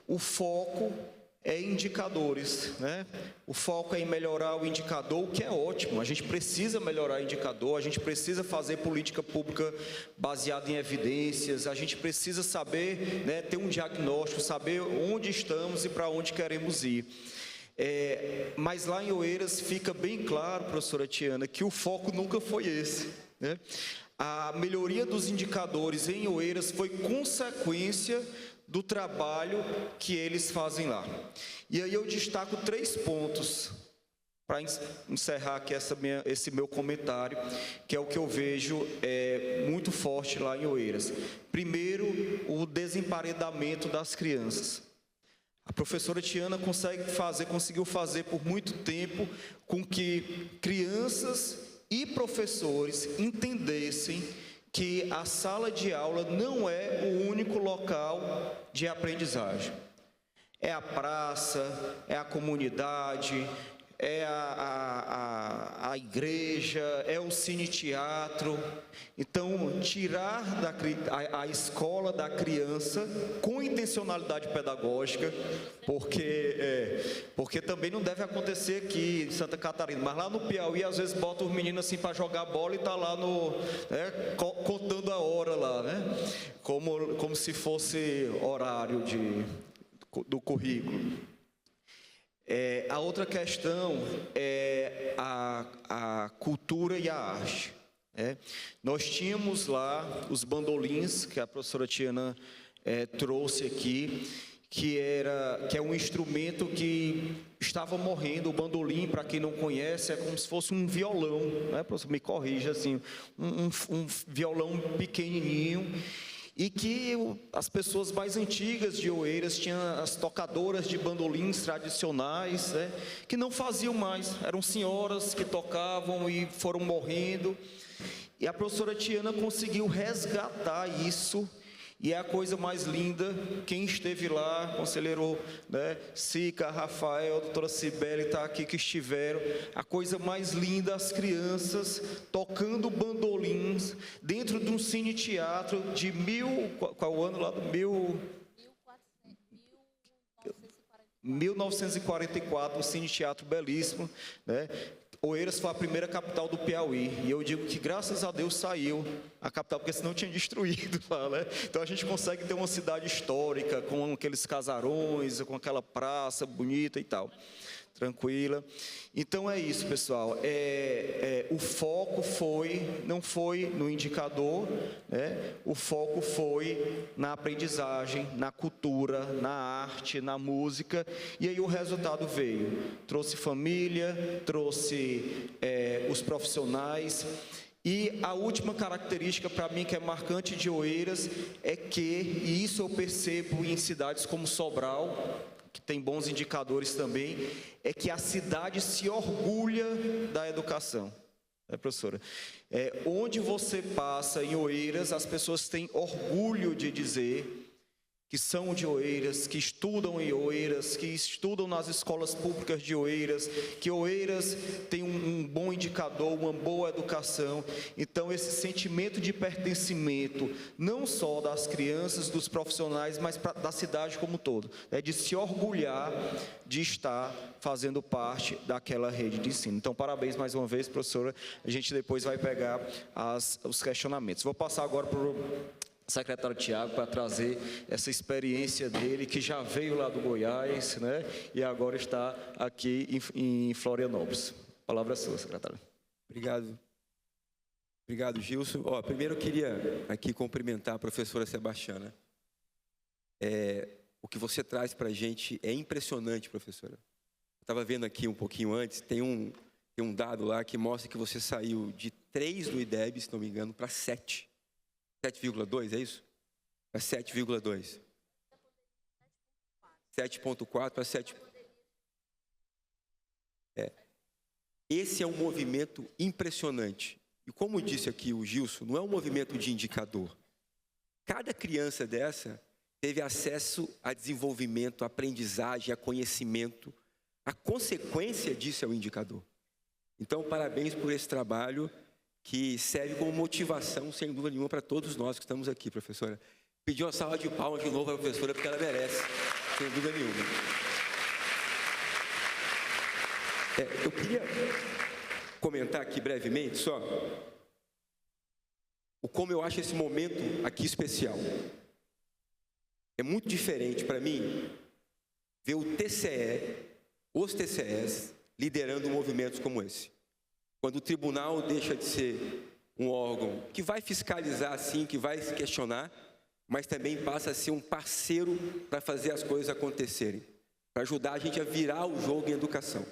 S2: o foco é indicadores, né? O foco é em melhorar o indicador, o que é ótimo. A gente precisa melhorar o indicador, a gente precisa fazer política pública baseada em evidências, a gente precisa saber, ter um diagnóstico, saber onde estamos e para onde queremos ir. Mas lá em Oeiras fica bem claro, professora Tiana, que o foco nunca foi esse, né? A melhoria dos indicadores em Oeiras foi consequência do trabalho que eles fazem lá. E aí eu destaco 3 pontos para encerrar aqui esse meu comentário, que é o que eu vejo muito forte lá em Oeiras. Primeiro, o desemparedamento das crianças. A professora Tiana conseguiu fazer por muito tempo com que crianças e professores entendessem que a sala de aula não é o único local de aprendizagem. É a praça, é a comunidade, é a igreja, é o cine-teatro. Então, tirar a escola da criança com intencionalidade pedagógica, porque também não deve acontecer aqui em Santa Catarina, mas lá no Piauí, às vezes, bota os meninos assim para jogar bola e está lá contando a hora lá, né? Como se fosse horário do currículo. A outra questão é a cultura e a arte. Nós tínhamos lá os bandolins, que a professora Tiana trouxe aqui, que é um instrumento que estava morrendo. O bandolim, para quem não conhece, é como se fosse um violão, né? Professor, me corrija, assim, um violão pequenininho, e que as pessoas mais antigas de Oeiras tinham as tocadoras de bandolins tradicionais, que não faziam mais, eram senhoras que tocavam e foram morrendo, e a professora Tiana conseguiu resgatar isso, e é a coisa mais linda. Quem esteve lá, conselheiro Sica, Rafael, a doutora Cibele está aqui, que estiveram, a coisa mais linda, as crianças tocando bandolins dentro de um cine-teatro de qual o ano lá? 1944, um cine-teatro belíssimo, né? Oeiras foi a primeira capital do Piauí, e eu digo que graças a Deus saiu a capital, porque senão tinha destruído lá, né? Então a gente consegue ter uma cidade histórica, com aqueles casarões, com aquela praça bonita e tal, tranquila. Então é isso, pessoal. O foco não foi no indicador, né? O foco foi na aprendizagem, na cultura, na arte, na música, e aí o resultado veio. Trouxe família, trouxe os profissionais. E a última característica para mim que é marcante de Oeiras é que, e isso eu percebo em cidades como Sobral, que tem bons indicadores também, é que a cidade se orgulha da educação. Professora? Onde você passa em Oeiras, as pessoas têm orgulho de dizer que são de Oeiras, que estudam em Oeiras, que estudam nas escolas públicas de Oeiras, que Oeiras tem um bom indicador, uma boa educação. Então, esse sentimento de pertencimento, não só das crianças, dos profissionais, mas da cidade como um todo, de se orgulhar de estar fazendo parte daquela rede de ensino. Então, parabéns mais uma vez, professora. A gente depois vai pegar os questionamentos. Vou passar agora para o secretário Tiago para trazer essa experiência dele, que já veio lá do Goiás, né? E agora está aqui em Florianópolis. A palavra é sua, secretário.
S4: Obrigado. Obrigado, Gilson. Primeiro eu queria aqui cumprimentar a professora Sebastiana. O que você traz para a gente é impressionante, professora. Eu estava vendo aqui um pouquinho antes, tem um dado lá que mostra que você saiu de 3 do IDEB, se não me engano, para 7. 7,2, é isso? Para 7,2. 7,4 para 7. Esse é um movimento impressionante. E como disse aqui o Gilson, não é um movimento de indicador. Cada criança dessa teve acesso a desenvolvimento, a aprendizagem, a conhecimento. A consequência disso é o indicador. Então, parabéns por esse trabalho, que serve como motivação, sem dúvida nenhuma, para todos nós que estamos aqui, professora. Pedir uma salva de palmas de novo para a professora, porque ela merece, sem dúvida nenhuma. Eu queria comentar aqui brevemente, só, como eu acho esse momento aqui especial. É muito diferente para mim ver o TCE, os TCEs, liderando movimentos como esse. Quando o tribunal deixa de ser um órgão que vai fiscalizar, sim, que vai se questionar, mas também passa a ser um parceiro para fazer as coisas acontecerem, para ajudar a gente a virar o jogo em educação.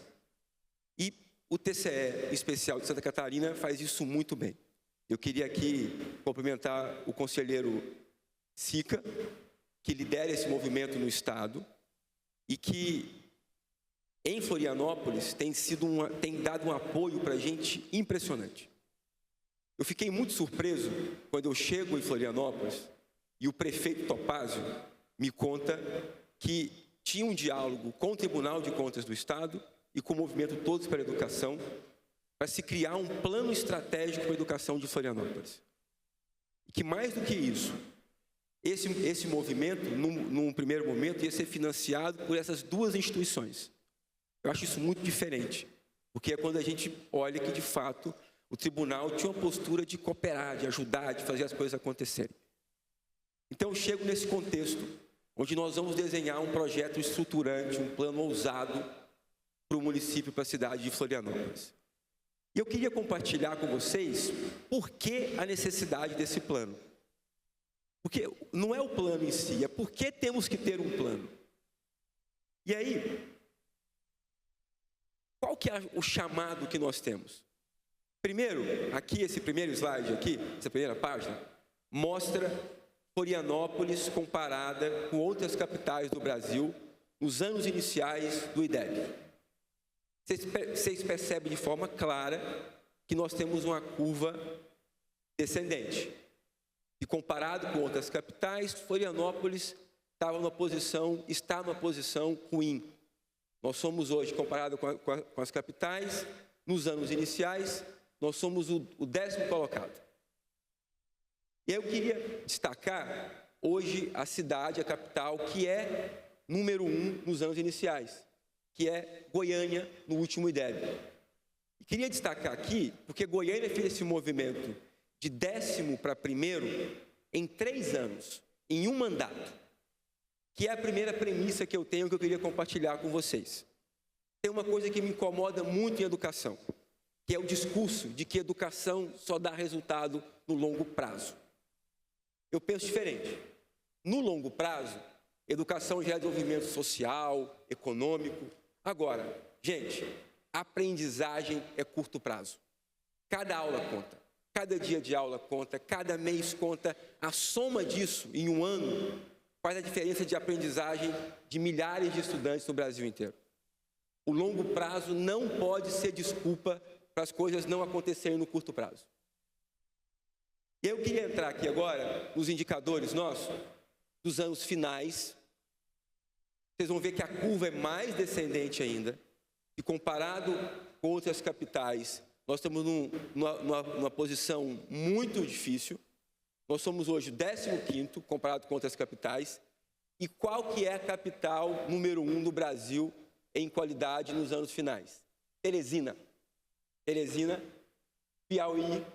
S4: E o TCE especial de Santa Catarina faz isso muito bem. Eu queria aqui cumprimentar o conselheiro Sica, que lidera esse movimento no Estado e que, em Florianópolis, tem dado um apoio para a gente impressionante. Eu fiquei muito surpreso quando eu chego em Florianópolis e o prefeito Topázio me conta que tinha um diálogo com o Tribunal de Contas do Estado e com o movimento Todos para a Educação para se criar um plano estratégico para a educação de Florianópolis. E que, mais do que isso, esse movimento, num primeiro momento, ia ser financiado por essas duas instituições. Eu acho isso muito diferente, porque é quando a gente olha que, de fato, o tribunal tinha uma postura de cooperar, de ajudar, de fazer as coisas acontecerem. Então, eu chego nesse contexto, onde nós vamos desenhar um projeto estruturante, um plano ousado para o município, para a cidade de Florianópolis. E eu queria compartilhar com vocês por que a necessidade desse plano. Porque não é o plano em si, é por que temos que ter um plano. E aí, qual que é o chamado que nós temos? Primeiro, aqui, esse primeiro slide aqui, essa primeira página, mostra Florianópolis comparada com outras capitais do Brasil nos anos iniciais do IDEB. Vocês percebem de forma clara que nós temos uma curva descendente. E comparado com outras capitais, Florianópolis está numa posição ruim. Nós somos hoje, comparado com as capitais, nos anos iniciais, nós somos o 10º colocado. E eu queria destacar hoje a cidade, a capital, que é número 1 nos anos iniciais, que é Goiânia, no último IDEB. E queria destacar aqui, porque Goiânia fez esse movimento de 10º para 1º em 3 anos, em um mandato, que é a primeira premissa que eu tenho, que eu queria compartilhar com vocês. Tem uma coisa que me incomoda muito em educação, que é o discurso de que educação só dá resultado no longo prazo. Eu penso diferente. No longo prazo, educação gera desenvolvimento social, econômico. Agora, gente, aprendizagem é curto prazo. Cada aula conta, cada dia de aula conta, cada mês conta. A soma disso, em um ano, faz a diferença de aprendizagem de milhares de estudantes no Brasil inteiro. O longo prazo não pode ser desculpa para as coisas não acontecerem no curto prazo. E eu queria entrar aqui agora nos indicadores nossos dos anos finais. Vocês vão ver que a curva é mais descendente ainda. E comparado com outras capitais, nós estamos numa posição muito difícil. Nós somos hoje o 15º comparado com outras capitais. E qual que é a capital número 1 no Brasil em qualidade nos anos finais? Teresina. Teresina, Piauí,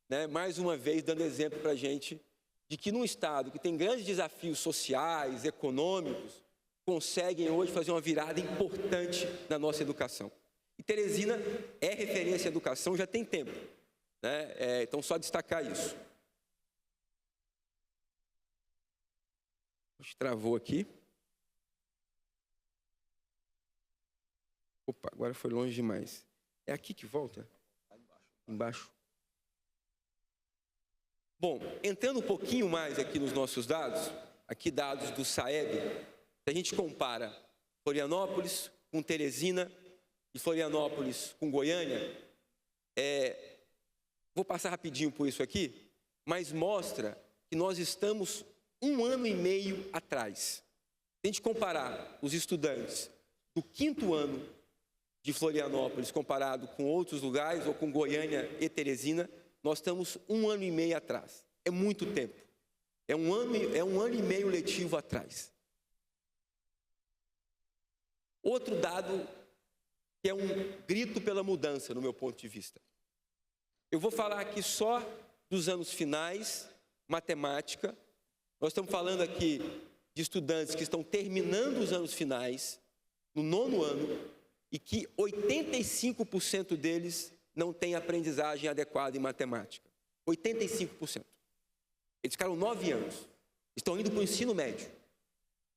S4: né? Mais uma vez dando exemplo para a gente de que num estado que tem grandes desafios sociais, econômicos, conseguem hoje fazer uma virada importante na nossa educação. E Teresina é referência à educação já tem tempo, né? Então, só destacar isso. Travou aqui. Opa, agora foi longe demais. É aqui que volta? Embaixo. Bom, entrando um pouquinho mais aqui nos nossos dados, aqui dados do SAEB, se a gente compara Florianópolis com Teresina e Florianópolis com Goiânia, vou passar rapidinho por isso aqui, mas mostra que nós estamos 1 ano e meio atrás. Se a gente comparar os estudantes do 5º ano de Florianópolis comparado com outros lugares, ou com Goiânia e Teresina, nós estamos 1 ano e meio atrás. É muito tempo. É um ano e meio letivo atrás. Outro dado que é um grito pela mudança, no meu ponto de vista. Eu vou falar aqui só dos anos finais, matemática. Nós estamos falando aqui de estudantes que estão terminando os anos finais, no 9º ano, e que 85% deles não têm aprendizagem adequada em matemática. 85%. Eles ficaram 9 anos. Estão indo para o ensino médio.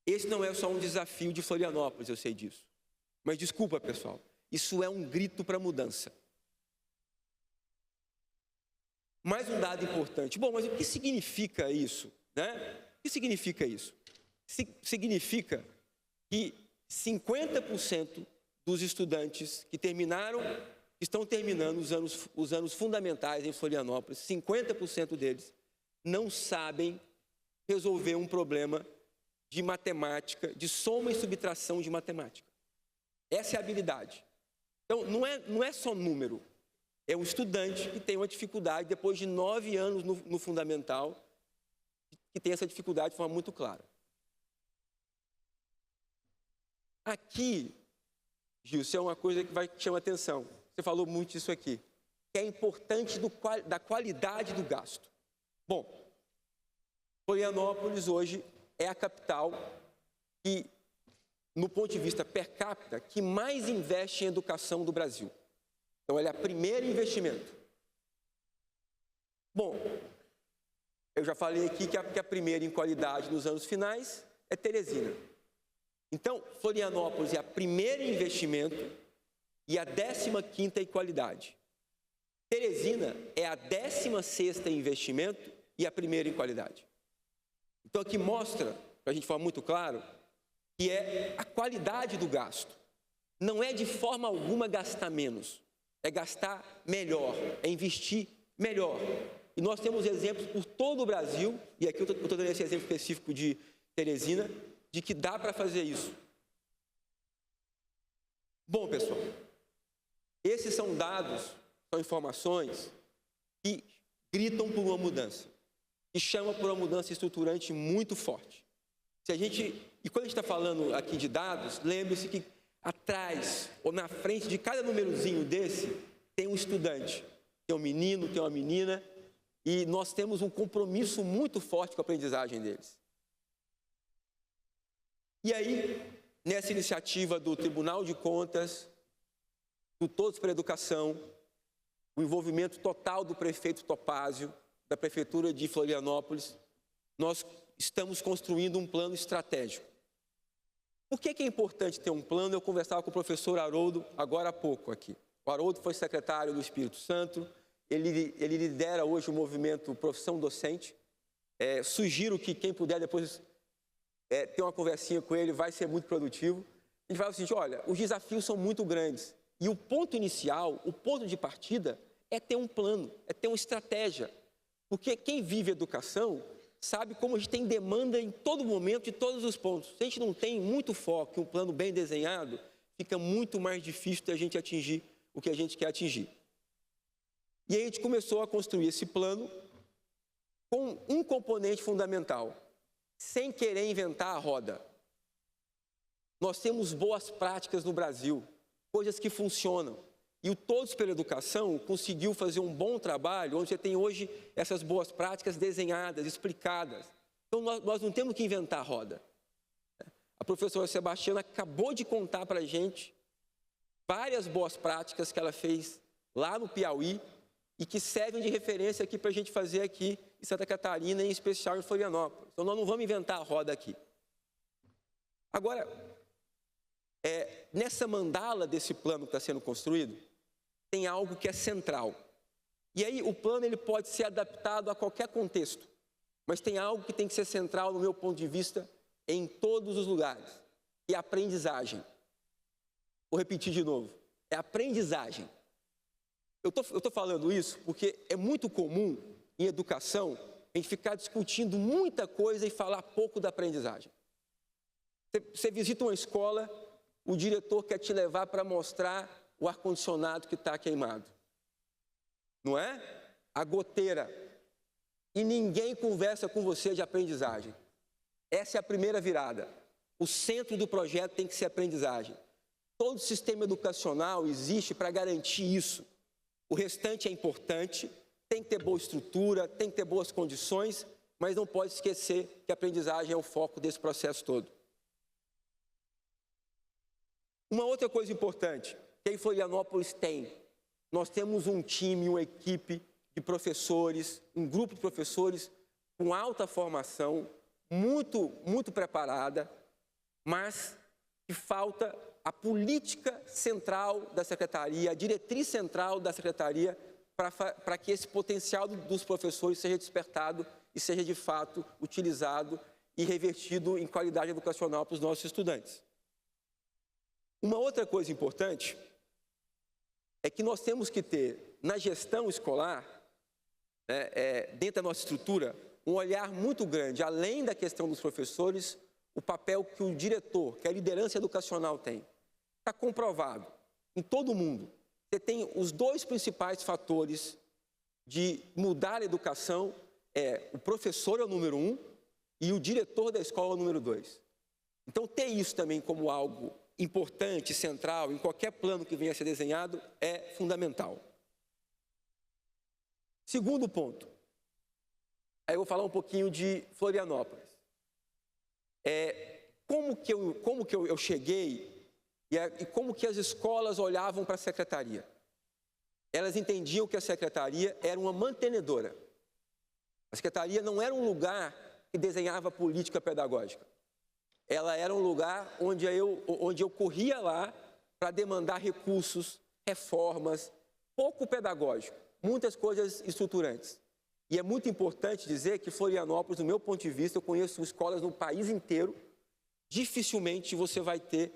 S4: Esse não é só um desafio de Florianópolis, eu sei disso. Mas desculpa, pessoal, isso é um grito para mudança. Mais um dado importante. Bom, mas o que significa isso, né? O que significa isso? Significa que 50% dos estudantes que estão terminando os anos fundamentais em Florianópolis, 50% deles não sabem resolver um problema de matemática, de soma e subtração de matemática. Essa é a habilidade. Então, não é só número. É um estudante que tem uma dificuldade, depois de 9 anos no fundamental, que tem essa dificuldade de forma muito clara. Aqui, Gilson, é uma coisa que vai chamar atenção. Você falou muito disso aqui. Que é importante da qualidade do gasto. Bom, Florianópolis hoje é a capital que, no ponto de vista per capita, que mais investe em educação do Brasil. Então, ela é a primeira investimento. Bom, eu já falei aqui que a primeira em qualidade nos anos finais é Teresina. Então, Florianópolis é a primeira em investimento e a 15ª em qualidade. Teresina é a 16ª em investimento e a primeira em qualidade. Então, aqui mostra, para a gente falar muito claro, que é a qualidade do gasto. Não é de forma alguma gastar menos, é gastar melhor, é investir melhor. E nós temos exemplos por todo o Brasil, e aqui eu estou dando esse exemplo específico de Teresina, de que dá para fazer isso. Bom, pessoal, esses são dados, são informações que gritam por uma mudança, que chamam por uma mudança estruturante muito forte. E quando a gente está falando aqui de dados, lembre-se que atrás ou na frente de cada númerozinho desse tem um estudante, tem um menino, tem uma menina, e nós temos um compromisso muito forte com a aprendizagem deles. E aí, nessa iniciativa do Tribunal de Contas, do Todos pela Educação, o envolvimento total do prefeito Topázio, da Prefeitura de Florianópolis, nós estamos construindo um plano estratégico. Por que é importante ter um plano? Eu conversava com o professor Haroldo agora há pouco aqui. O Haroldo foi secretário do Espírito Santo, ele lidera hoje o movimento Profissão Docente. Sugiro que quem puder depois ter uma conversinha com ele, vai ser muito produtivo. A gente fala o seguinte, olha, os desafios são muito grandes e o ponto inicial, o ponto de partida é ter um plano, é ter uma estratégia. Porque quem vive educação sabe como a gente tem demanda em todo momento, de todos os pontos. Se a gente não tem muito foco e um plano bem desenhado, fica muito mais difícil de a gente atingir o que a gente quer atingir. E aí a gente começou a construir esse plano com um componente fundamental, sem querer inventar a roda. Nós temos boas práticas no Brasil, coisas que funcionam. E o Todos pela Educação conseguiu fazer um bom trabalho, onde você tem hoje essas boas práticas desenhadas, explicadas. Então, nós não temos que inventar a roda. A professora Sebastiana acabou de contar para a gente várias boas práticas que ela fez lá no Piauí e que servem de referência aqui para a gente fazer aqui em Santa Catarina, em especial em Florianópolis. Então, nós não vamos inventar a roda aqui. Agora, nessa mandala desse plano que está sendo construído, tem algo que é central. E aí o plano ele pode ser adaptado a qualquer contexto, mas tem algo que tem que ser central, no meu ponto de vista, em todos os lugares, que é a aprendizagem. Vou repetir de novo, é aprendizagem. Eu tô falando isso porque é muito comum em educação a gente ficar discutindo muita coisa e falar pouco da aprendizagem. Você visita uma escola, o diretor quer te levar para mostrar o ar-condicionado que está queimado. Não é? A goteira. E ninguém conversa com você de aprendizagem. Essa é a primeira virada. O centro do projeto tem que ser aprendizagem. Todo o sistema educacional existe para garantir isso. O restante é importante, tem que ter boa estrutura, tem que ter boas condições, mas não pode esquecer que a aprendizagem é o foco desse processo todo. Uma outra coisa importante que em Florianópolis nós temos um time, uma equipe de professores, um grupo de professores com alta formação, muito preparada, mas que falta a política central da Secretaria, a diretriz central da Secretaria, para que esse potencial dos professores seja despertado e seja de fato utilizado e revertido em qualidade educacional para os nossos estudantes. Uma outra coisa importante é que nós temos que ter, na gestão escolar, dentro da nossa estrutura, um olhar muito grande, além da questão dos professores, o papel que o diretor, que a liderança educacional tem. Está comprovado em todo o mundo. Você tem os dois principais fatores de mudar a educação, o professor é o número 1 e o diretor da escola é o número 2. Então, ter isso também como algo importante, central, em qualquer plano que venha a ser desenhado, é fundamental. Segundo ponto, aí eu vou falar um pouquinho de Florianópolis. Como que eu cheguei e como que as escolas olhavam para a secretaria? Elas entendiam que a secretaria era uma mantenedora. A secretaria não era um lugar que desenhava política pedagógica. Ela era um lugar onde eu corria lá para demandar recursos, reformas, pouco pedagógico, muitas coisas estruturantes. E é muito importante dizer que Florianópolis, do meu ponto de vista, eu conheço escolas no país inteiro, dificilmente você vai ter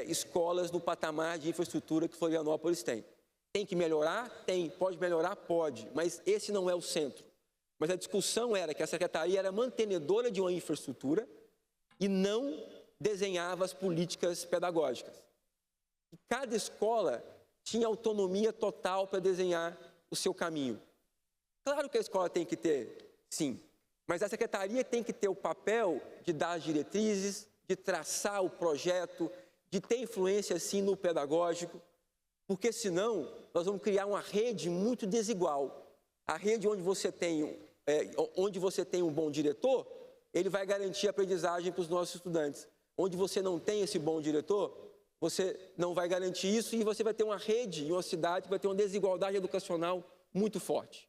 S4: escolas no patamar de infraestrutura que Florianópolis tem. Tem que melhorar? Tem. Pode melhorar? Pode. Mas esse não é o centro. Mas a discussão era que a secretaria era mantenedora de uma infraestrutura e não desenhava as políticas pedagógicas. E cada escola tinha autonomia total para desenhar o seu caminho. Claro que a escola tem que ter, sim, mas a secretaria tem que ter o papel de dar as diretrizes, de traçar o projeto, de ter influência, sim, no pedagógico, porque senão nós vamos criar uma rede muito desigual. A rede onde você tem um bom diretor, ele vai garantir a aprendizagem para os nossos estudantes. Onde você não tem esse bom diretor, você não vai garantir isso e você vai ter uma rede em uma cidade que vai ter uma desigualdade educacional muito forte.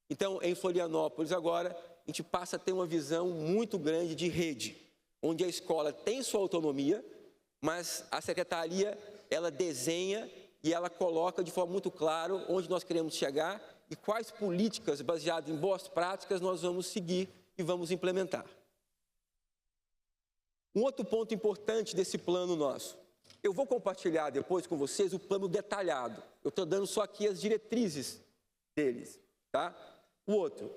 S4: Então, em Florianópolis, agora, a gente passa a ter uma visão muito grande de rede, onde a escola tem sua autonomia, mas a secretaria, ela desenha e ela coloca de forma muito clara onde nós queremos chegar e quais políticas baseadas em boas práticas nós vamos seguir e vamos implementar. Um outro ponto importante desse plano nosso, eu vou compartilhar depois com vocês o plano detalhado. Eu estou dando só aqui as diretrizes deles, tá? O outro,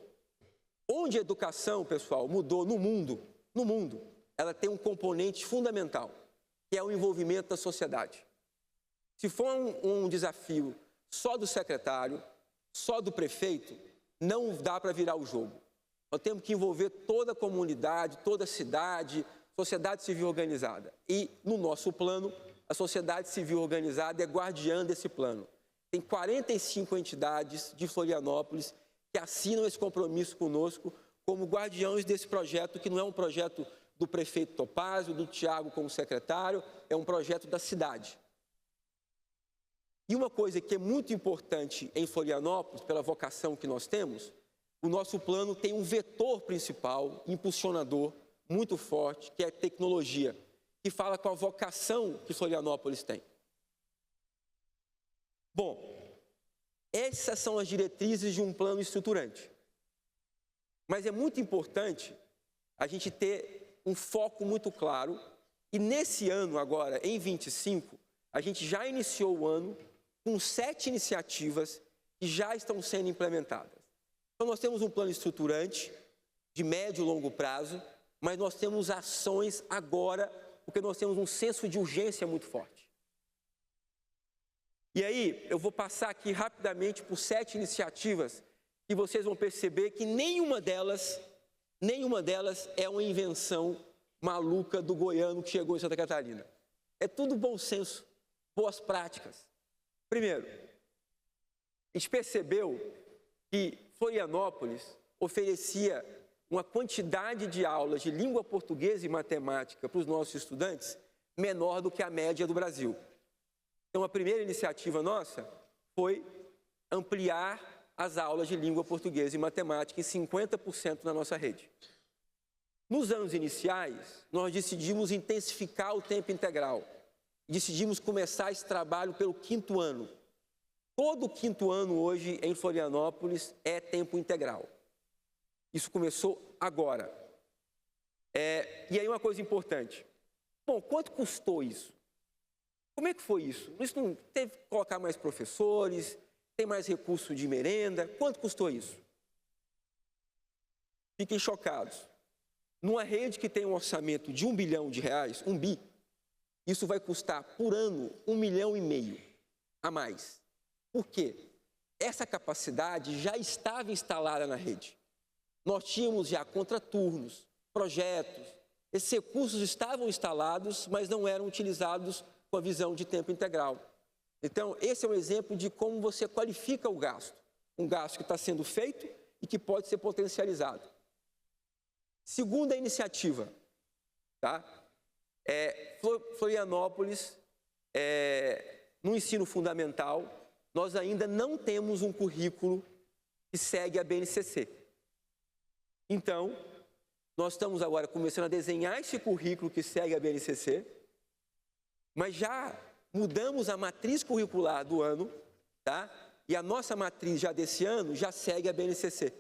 S4: onde a educação, pessoal, mudou no mundo, ela tem um componente fundamental, que é o envolvimento da sociedade. Se for um desafio só do secretário, só do prefeito, não dá para virar o jogo. Nós temos que envolver toda a comunidade, toda a cidade, sociedade civil organizada. E, no nosso plano, a sociedade civil organizada é guardiã desse plano. Tem 45 entidades de Florianópolis que assinam esse compromisso conosco como guardiões desse projeto, que não é um projeto do prefeito Topázio, do Tiago como secretário, é um projeto da cidade. E uma coisa que é muito importante em Florianópolis, pela vocação que nós temos, o nosso plano tem um vetor principal, impulsionador, muito forte, que é a tecnologia, que fala com a vocação que Florianópolis tem. Bom, essas são as diretrizes de um plano estruturante. Mas é muito importante a gente ter um foco muito claro, e nesse ano agora, em 25, a gente já iniciou o ano com 7 iniciativas que já estão sendo implementadas. Então nós temos um plano estruturante de médio e longo prazo, mas nós temos ações agora, porque nós temos um senso de urgência muito forte. E aí, eu vou passar aqui rapidamente por 7 iniciativas que vocês vão perceber que nenhuma delas é uma invenção maluca do goiano que chegou em Santa Catarina. É tudo bom senso, boas práticas. Primeiro, a gente percebeu que Florianópolis oferecia uma quantidade de aulas de língua portuguesa e matemática para os nossos estudantes menor do que a média do Brasil. Então, a primeira iniciativa nossa foi ampliar as aulas de língua portuguesa e matemática em 50% na nossa rede. Nos anos iniciais, nós decidimos intensificar o tempo integral. Decidimos começar esse trabalho pelo 5º ano. Todo o 5º ano hoje em Florianópolis é tempo integral. Isso começou agora. E aí uma coisa importante. Bom, quanto custou isso? Como é que foi isso? Isso não teve que colocar mais professores, tem mais recurso de merenda? Quanto custou isso? Fiquem chocados. Numa rede que tem um orçamento de R$1 bilhão, R$1 bi, isso vai custar por ano R$1,5 milhão a mais. Por quê? Essa capacidade já estava instalada na rede. Nós tínhamos já contraturnos, projetos, esses recursos estavam instalados, mas não eram utilizados com a visão de tempo integral. Então, esse é um exemplo de como você qualifica o gasto. Um gasto que está sendo feito e que pode ser potencializado. Segunda iniciativa, tá? Florianópolis, no ensino fundamental, nós ainda não temos um currículo que segue a BNCC. Então, nós estamos agora começando a desenhar esse currículo que segue a BNCC, mas já mudamos a matriz curricular do ano, tá? E a nossa matriz já desse ano já segue a BNCC.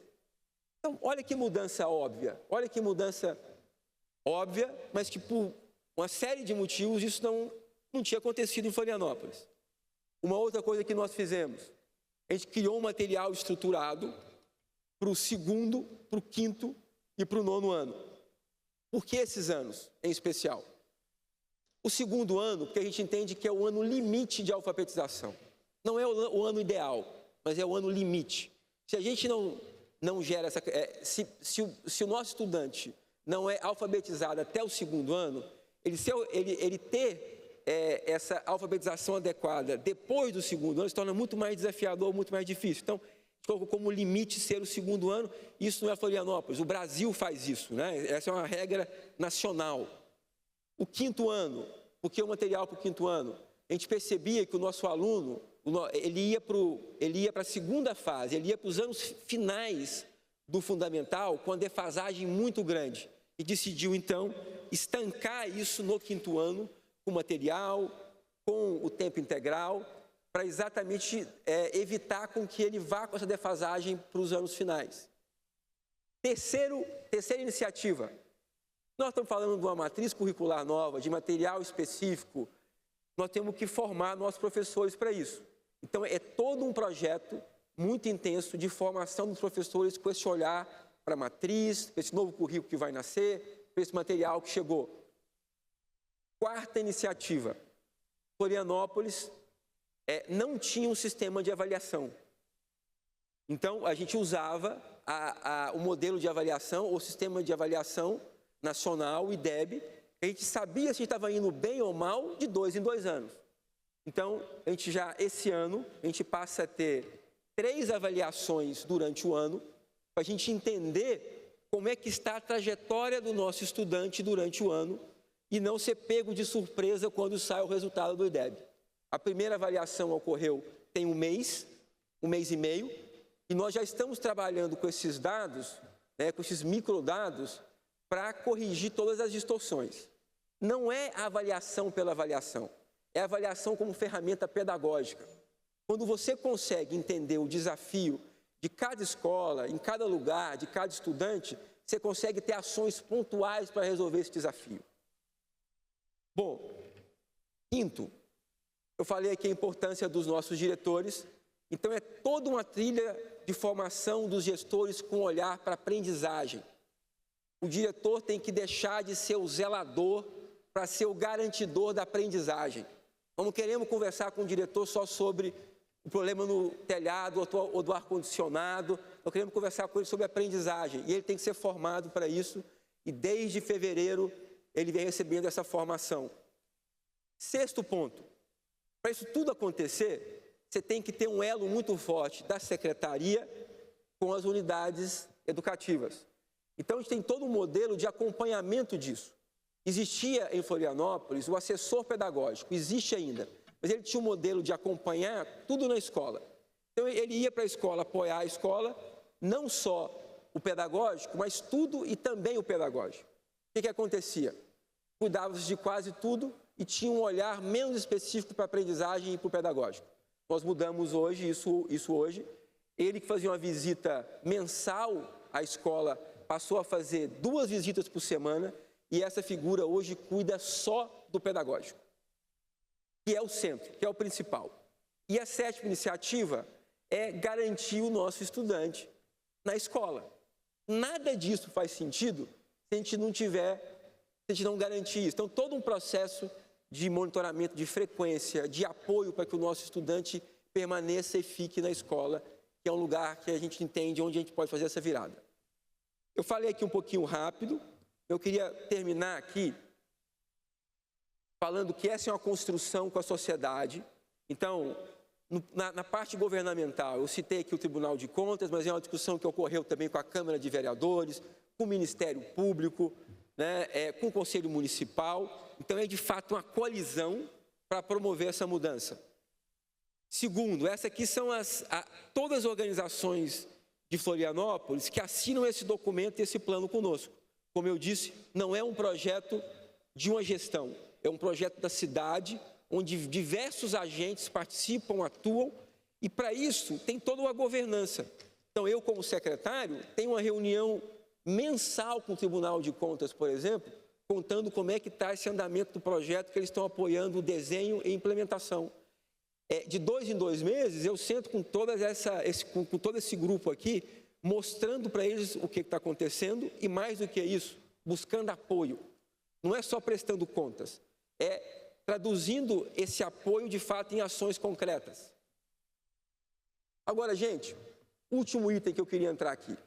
S4: Então, olha que mudança óbvia, mas que por uma série de motivos isso não tinha acontecido em Florianópolis. Uma outra coisa que nós fizemos, a gente criou um material estruturado para o 2º, para o 5º e para o 9º ano. Por que esses anos, em especial? O 2º ano, porque a gente entende que é o ano limite de alfabetização. Não é o ano ideal, mas é o ano limite. Se a gente não gera essa... Se o nosso estudante não é alfabetizado até o 2º ano, ele ter essa alfabetização adequada depois do 2º ano se torna muito mais desafiador, muito mais difícil. Então, a gente colocou como limite ser o segundo ano. Isso não é Florianópolis, o Brasil faz isso, né? Essa é uma regra nacional. O quinto ano, por que o material para o quinto ano? A gente percebia que o nosso aluno, ele ia para a segunda fase, ele ia para os anos finais do fundamental com a defasagem muito grande. E decidiu, então, estancar isso no quinto ano, com material, com o tempo integral, para exatamente evitar com que ele vá com essa defasagem para os anos finais. Terceira iniciativa. Nós estamos falando de uma matriz curricular nova, de material específico. Nós temos que formar nossos professores para isso. Então, é todo um projeto muito intenso de formação dos professores com esse olhar para a matriz, para esse novo currículo que vai nascer, para esse material que chegou. Quarta iniciativa. Florianópolis não tinha um sistema de avaliação. Então, a gente usava o modelo de avaliação, o sistema de avaliação nacional, o IDEB. A gente sabia se a gente estava indo bem ou mal de 2 em 2 anos. Então, esse ano, a gente passa a ter 3 avaliações durante o ano, para a gente entender como é que está a trajetória do nosso estudante durante o ano e não ser pego de surpresa quando sai o resultado do IDEB. A primeira avaliação ocorreu tem um mês e meio, e nós já estamos trabalhando com esses dados, com esses microdados, para corrigir todas as distorções. Não é a avaliação pela avaliação, é a avaliação como ferramenta pedagógica. Quando você consegue entender o desafio de cada escola, em cada lugar, de cada estudante, você consegue ter ações pontuais para resolver esse desafio. Bom, quinto, eu falei aqui a importância dos nossos diretores, então é toda uma trilha de formação dos gestores com olhar para a aprendizagem. O diretor tem que deixar de ser o zelador para ser o garantidor da aprendizagem. Nós não queremos conversar com o diretor só sobre o problema no telhado ou do ar-condicionado, nós queremos conversar com ele sobre aprendizagem, e ele tem que ser formado para isso, e desde fevereiro ele vem recebendo essa formação. Sexto ponto, para isso tudo acontecer, você tem que ter um elo muito forte da secretaria com as unidades educativas. Então, a gente tem todo um modelo de acompanhamento disso. Existia em Florianópolis o assessor pedagógico, existe ainda, mas ele tinha um modelo de acompanhar tudo na escola. Então, ele ia para a escola apoiar a escola, não só o pedagógico, mas tudo e também o pedagógico. O que acontecia? Cuidava-se de quase tudo e tinha um olhar menos específico para a aprendizagem e para o pedagógico. Nós mudamos hoje, isso hoje. Ele que fazia uma visita mensal à escola passou a fazer 2 visitas por semana e essa figura hoje cuida só do pedagógico, que é o centro, que é o principal. E a 7ª iniciativa é garantir o nosso estudante na escola. Nada disso faz sentido se a gente não garantir isso. Então, todo um processo de monitoramento de frequência, de apoio para que o nosso estudante permaneça e fique na escola, que é um lugar que a gente entende onde a gente pode fazer essa virada. Eu falei aqui um pouquinho rápido, eu queria terminar aqui falando que essa é uma construção com a sociedade. Então, na parte governamental, eu citei aqui o Tribunal de Contas, mas é uma discussão que ocorreu também com a Câmara de Vereadores, com o Ministério Público, com o Conselho Municipal. Então, é de fato uma coalizão para promover essa mudança. Segundo, essas aqui são todas as organizações de Florianópolis que assinam esse documento e esse plano conosco. Como eu disse, não é um projeto de uma gestão, é um projeto da cidade, onde diversos agentes participam, atuam, e para isso tem toda uma governança. Então, eu como secretário, tenho uma reunião mensal com o Tribunal de Contas, por exemplo, contando como é que está esse andamento do projeto, que eles estão apoiando o desenho e implementação. De 2 em 2 meses, eu sento com todo esse grupo aqui, mostrando para eles o que está acontecendo e, mais do que isso, buscando apoio. Não é só prestando contas, é traduzindo esse apoio, de fato, em ações concretas. Agora, gente, último item que eu queria entrar aqui.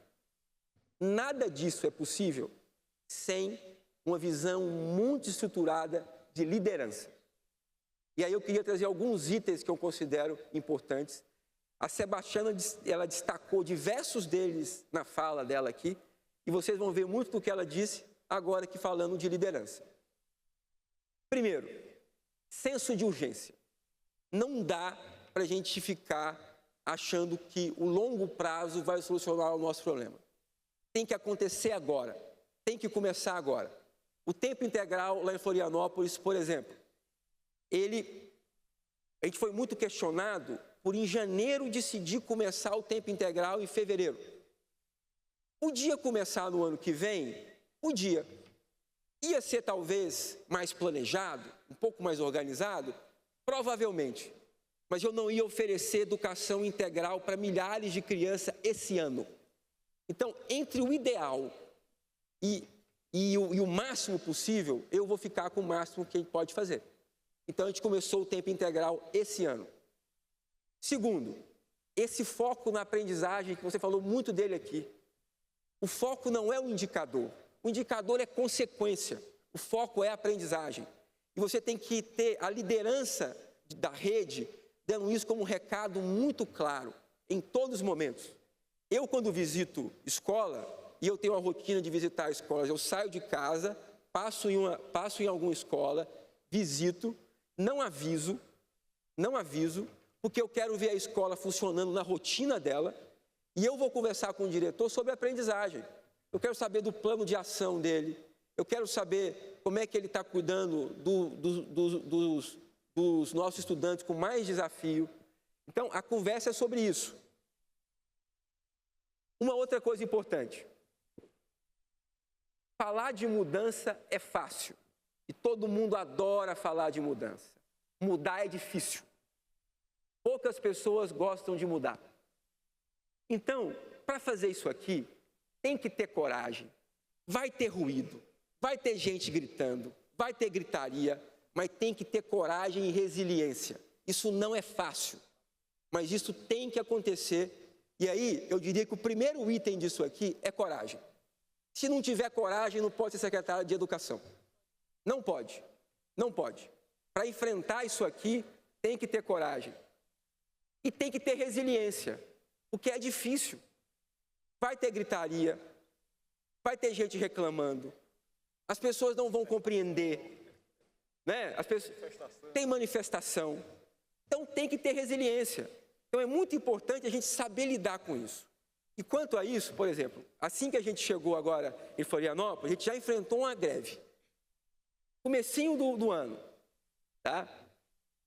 S4: Nada disso é possível sem uma visão muito estruturada de liderança. E aí eu queria trazer alguns itens que eu considero importantes. A Sebastiana, ela destacou diversos deles na fala dela aqui, e vocês vão ver muito do que ela disse agora aqui falando de liderança. Primeiro, senso de urgência. Não dá para a gente ficar achando que o longo prazo vai solucionar o nosso problema. Tem que acontecer agora, tem que começar agora. O tempo integral lá em Florianópolis, por exemplo, a gente foi muito questionado por em janeiro decidir começar o tempo integral em fevereiro. Podia começar no ano que vem? Podia. Ia ser talvez mais planejado, um pouco mais organizado? Provavelmente. Mas eu não ia oferecer educação integral para milhares de crianças esse ano. Então, entre o ideal e o máximo possível, eu vou ficar com o máximo que a gente pode fazer. Então, a gente começou o tempo integral esse ano. Segundo, esse foco na aprendizagem, que você falou muito dele aqui. O foco não é o indicador é consequência. O foco é a aprendizagem. E você tem que ter a liderança da rede dando isso como um recado muito claro, em todos os momentos. Eu, quando visito escola, e eu tenho uma rotina de visitar escolas, eu saio de casa, passo em alguma escola, visito, não aviso, porque eu quero ver a escola funcionando na rotina dela, e eu vou conversar com o diretor sobre aprendizagem. Eu quero saber do plano de ação dele, eu quero saber como é que ele está cuidando dos nossos estudantes com mais desafio. Então, a conversa é sobre isso. Uma outra coisa importante. Falar de mudança é fácil. E todo mundo adora falar de mudança. Mudar é difícil. Poucas pessoas gostam de mudar. Então, para fazer isso aqui, tem que ter coragem. Vai ter ruído, vai ter gente gritando, vai ter gritaria, mas tem que ter coragem e resiliência. Isso não é fácil, mas isso tem que acontecer. E aí, eu diria que o primeiro item disso aqui é coragem. Se não tiver coragem, não pode ser secretário de educação. Não pode. Para enfrentar isso aqui, tem que ter coragem. E tem que ter resiliência, porque é difícil. Vai ter gritaria, vai ter gente reclamando, as pessoas não vão compreender, né? Tem manifestação. Então tem que ter resiliência. Então é muito importante a gente saber lidar com isso. E quanto a isso, por exemplo, assim que a gente chegou agora em Florianópolis, a gente já enfrentou uma greve. Comecinho do ano, tá?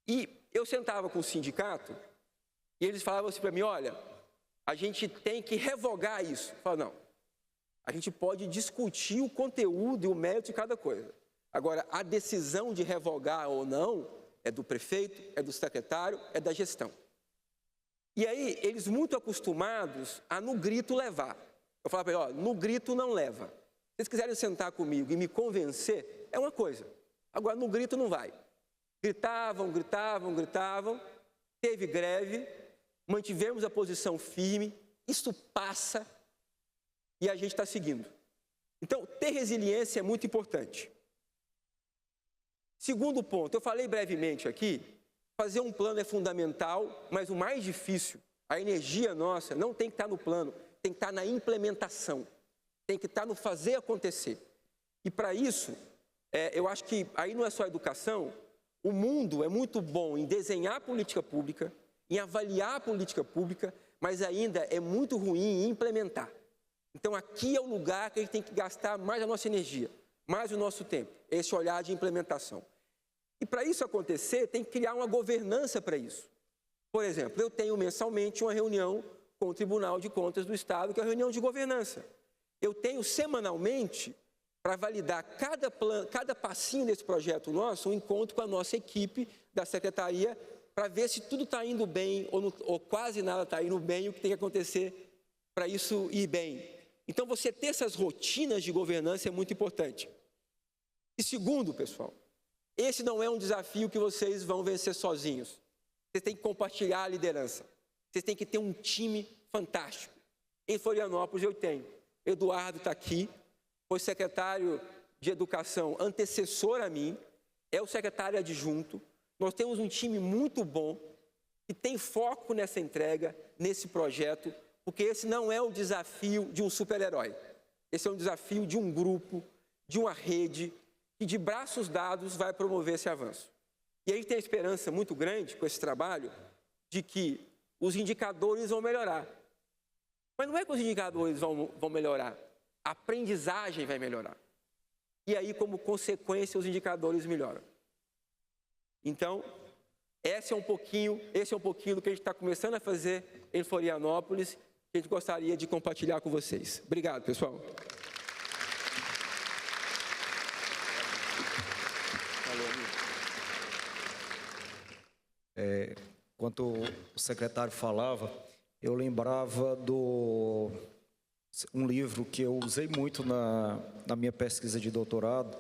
S4: E eu sentava com o sindicato e eles falavam assim para mim, olha, a gente tem que revogar isso. Eu falava, não, a gente pode discutir o conteúdo e o mérito de cada coisa. Agora, a decisão de revogar ou não é do prefeito, é do secretário, é da gestão. E aí, eles muito acostumados a no grito levar. Eu falava para ele, ó, no grito não leva. Se vocês quiserem sentar comigo e me convencer, é uma coisa. Agora, no grito não vai. Gritavam, teve greve, mantivemos a posição firme, isso passa e a gente está seguindo. Então, ter resiliência é muito importante. Segundo ponto, eu falei brevemente aqui, fazer um plano é fundamental, mas o mais difícil, a energia nossa não tem que estar no plano, tem que estar na implementação, tem que estar no fazer acontecer. E para isso, eu acho que aí não é só educação, o mundo é muito bom em desenhar política pública, em avaliar a política pública, mas ainda é muito ruim em implementar. Então aqui é o lugar que a gente tem que gastar mais a nossa energia, mais o nosso tempo, esse olhar de implementação. E para isso acontecer, tem que criar uma governança para isso. Por exemplo, eu tenho mensalmente uma reunião com o Tribunal de Contas do Estado, que é a reunião de governança. Eu tenho semanalmente, para validar cada passinho desse projeto nosso, um encontro com a nossa equipe da Secretaria, para ver se tudo está indo bem ou quase nada está indo bem, e o que tem que acontecer para isso ir bem. Então, você ter essas rotinas de governança é muito importante. E segundo, pessoal, esse não é um desafio que vocês vão vencer sozinhos. Vocês têm que compartilhar a liderança. Vocês têm que ter um time fantástico. Em Florianópolis eu tenho. Eduardo está aqui, foi secretário de Educação antecessor a mim, é o secretário adjunto. Nós temos um time muito bom, que tem foco nessa entrega, nesse projeto, porque esse não é o desafio de um super-herói. Esse é um desafio de um grupo, de uma rede, que de braços dados vai promover esse avanço. E a gente tem a esperança muito grande com esse trabalho de que os indicadores vão melhorar. Mas não é que os indicadores vão melhorar, a aprendizagem vai melhorar. E aí, como consequência, os indicadores melhoram. Então, esse é um pouquinho do que a gente está começando a fazer em Florianópolis, que a gente gostaria de compartilhar com vocês. Obrigado, pessoal.
S2: Enquanto o secretário falava, eu lembrava um livro que eu usei muito na minha pesquisa de doutorado,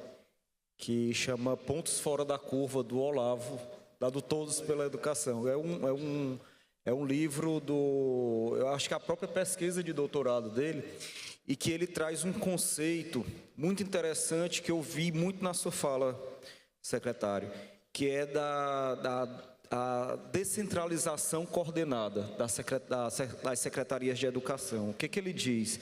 S2: que chama Pontos Fora da Curva, do Olavo, dado Todos pela Educação. É um livro eu acho que a própria pesquisa de doutorado dele, e que ele traz um conceito muito interessante que eu vi muito na sua fala, secretário, que é a descentralização coordenada das secretarias de educação. O que ele diz?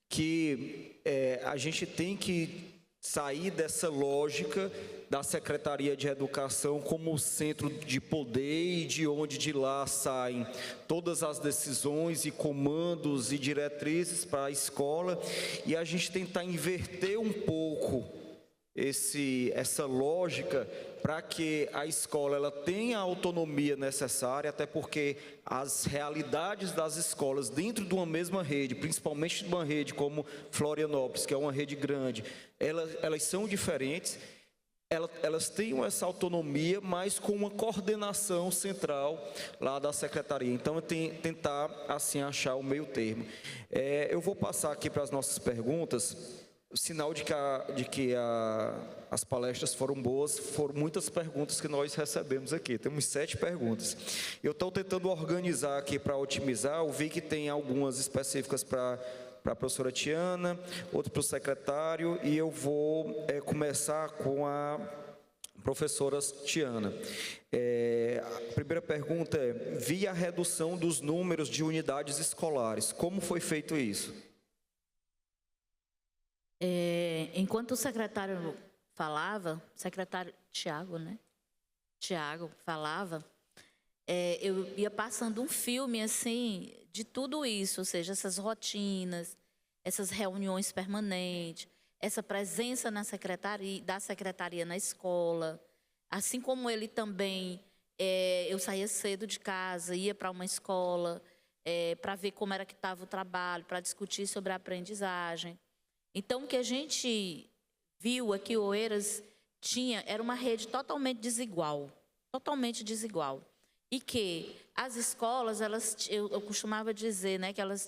S2: Que a gente tem que sair dessa lógica da Secretaria de Educação como centro de poder e de onde de lá saem todas as decisões e comandos e diretrizes para a escola, e a gente tentar inverter um pouco essa lógica para que a escola ela tenha a autonomia necessária, até porque as realidades das escolas dentro de uma mesma rede, principalmente de uma rede como Florianópolis, que é uma rede grande, elas são diferentes, elas têm essa autonomia, mas com uma coordenação central lá da secretaria. Então, tentar assim achar o meio termo. Eu vou passar aqui para as nossas perguntas. O sinal de que as palestras foram boas, foram muitas perguntas que nós recebemos aqui. Temos 7 perguntas. Eu estou tentando organizar aqui para otimizar. Eu vi que tem algumas específicas para a professora Tiana, outra para o secretário, e eu vou começar com a professora Tiana. A primeira pergunta é: via a redução dos números de unidades escolares, como foi feito isso?
S3: Enquanto o secretário falava, o secretário Tiago, né? Tiago falava, eu ia passando um filme, assim, de tudo isso, ou seja, essas rotinas, essas reuniões permanentes, essa presença da secretaria na escola, assim como ele também, eu saía cedo de casa, ia para uma escola, para ver como era que estava o trabalho, para discutir sobre a aprendizagem. Então, o que a gente viu aqui, Oeiras era uma rede totalmente desigual, e que as escolas, eu costumava dizer, né, que elas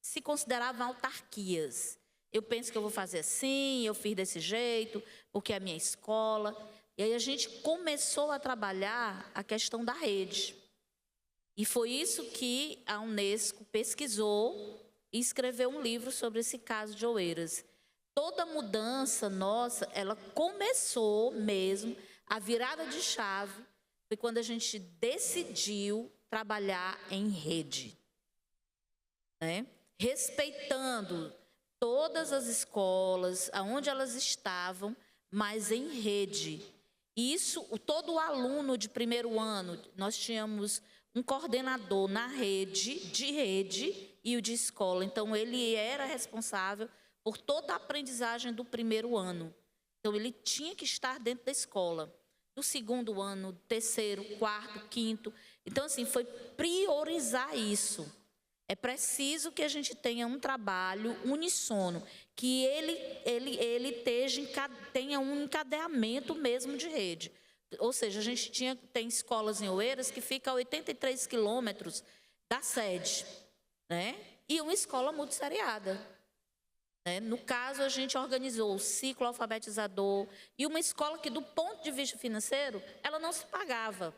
S3: se consideravam autarquias. Eu penso que eu vou fazer assim, eu fiz desse jeito, porque é a minha escola. E aí a gente começou a trabalhar a questão da rede. E foi isso que a Unesco pesquisou e escreveu um livro sobre esse caso de Oeiras. Toda mudança nossa, ela começou mesmo, a virada de chave foi quando a gente decidiu trabalhar em rede, né? Respeitando todas as escolas, aonde elas estavam, mas em rede. Isso, todo aluno de primeiro ano, nós tínhamos um coordenador na rede, de rede, e o de escola. Então, ele era responsável por toda a aprendizagem do primeiro ano. Então, ele tinha que estar dentro da escola. Do segundo ano, terceiro, quarto, quinto. Então, assim, foi priorizar isso. É preciso que a gente tenha um trabalho unissono, que ele tenha um encadeamento mesmo de rede. Ou seja, a gente tem escolas em Oeiras que ficam a 83 quilômetros da sede, né? E uma escola multisseriada, né? No caso, a gente organizou o ciclo alfabetizador e uma escola que, do ponto de vista financeiro, ela não se pagava,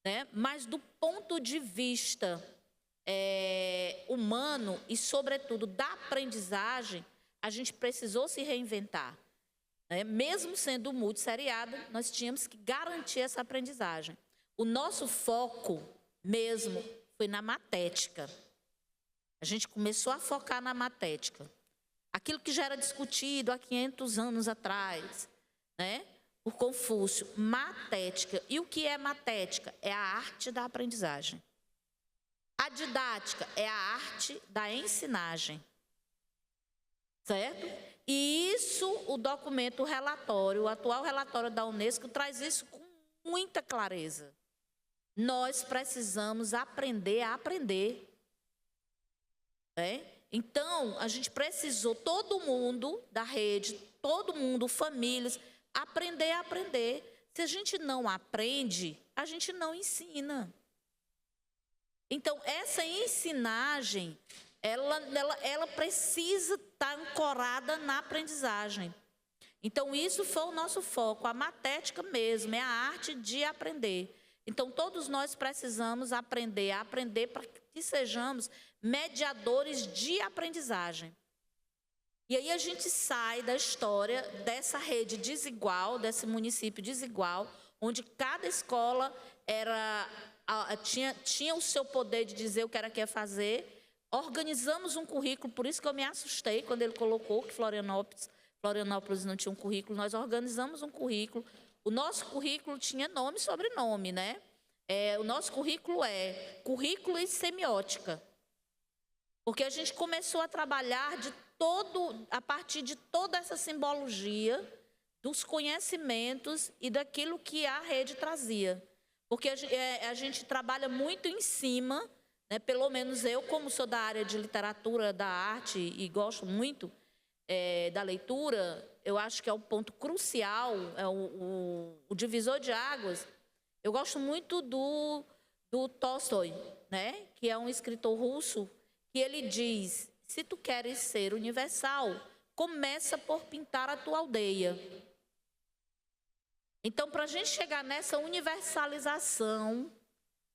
S3: né? Mas do ponto de vista humano e, sobretudo, da aprendizagem, a gente precisou se reinventar. né? Mesmo sendo multisseriado, nós tínhamos que garantir essa aprendizagem. O nosso foco mesmo foi na matética. A gente começou a focar na matética. Aquilo que já era discutido há 500 anos atrás, né? Por Confúcio, matética. E o que é matética? É a arte da aprendizagem. A didática é a arte da ensinagem. Certo? E isso, o documento, o relatório, o atual relatório da Unesco traz isso com muita clareza. Nós precisamos aprender a aprender. Então, a gente precisou, todo mundo da rede, todo mundo, famílias, aprender a aprender. Se a gente não aprende, a gente não ensina. Então, essa ensinagem, ela precisa estar ancorada na aprendizagem. Então, isso foi o nosso foco, a matética mesmo, é a arte de aprender. Então, todos nós precisamos aprender a aprender para que sejamos mediadores de aprendizagem. E aí a gente sai da história dessa rede desigual, desse município desigual, onde cada escola tinha o seu poder de dizer o que era que ia fazer. Organizamos um currículo, por isso que eu me assustei quando ele colocou que Florianópolis não tinha um currículo. Nós organizamos um currículo. O nosso currículo tinha nome e sobrenome, né? O nosso currículo é currículo e semiótica. Porque a gente começou a trabalhar a partir de toda essa simbologia dos conhecimentos e daquilo que a rede trazia. Porque a gente trabalha muito em cima, né, pelo menos eu, como sou da área de literatura, da arte e gosto muito da leitura, eu acho que é o ponto crucial, é o divisor de águas. Eu gosto muito do Tolstói, né, que é um escritor russo, que ele diz: se tu queres ser universal, começa por pintar a tua aldeia. Então, para a gente chegar nessa universalização,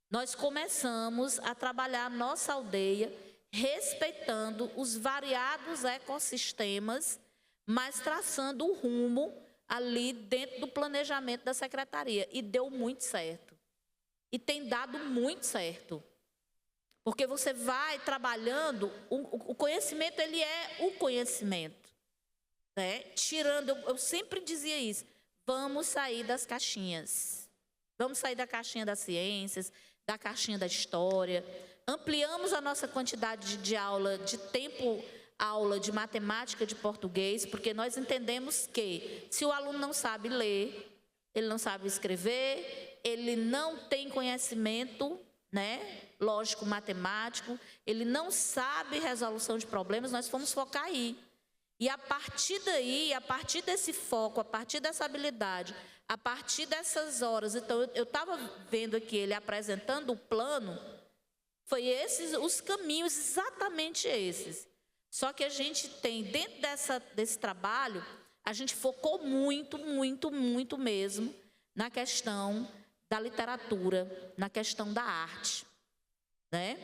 S3: nós começamos a trabalhar a nossa aldeia, respeitando os variados ecossistemas, mas traçando o rumo ali dentro do planejamento da secretaria. E deu muito certo. E tem dado muito certo. Porque você vai trabalhando, o conhecimento, ele é o conhecimento. Né? Tirando, eu sempre dizia isso, vamos sair das caixinhas. Vamos sair da caixinha das ciências, da caixinha da história. Ampliamos a nossa quantidade de aula, de tempo aula de matemática, de português, porque nós entendemos que se o aluno não sabe ler, ele não sabe escrever, ele não tem conhecimento, né, lógico, matemático, ele não sabe resolução de problemas, nós fomos focar aí. E a partir daí, a partir desse foco, a partir dessa habilidade, a partir dessas horas, então eu estava vendo aqui ele apresentando o plano, foi esses os caminhos, exatamente esses. Só que a gente tem, dentro desse trabalho, a gente focou muito, muito, muito mesmo na questão da literatura, na questão da arte, né?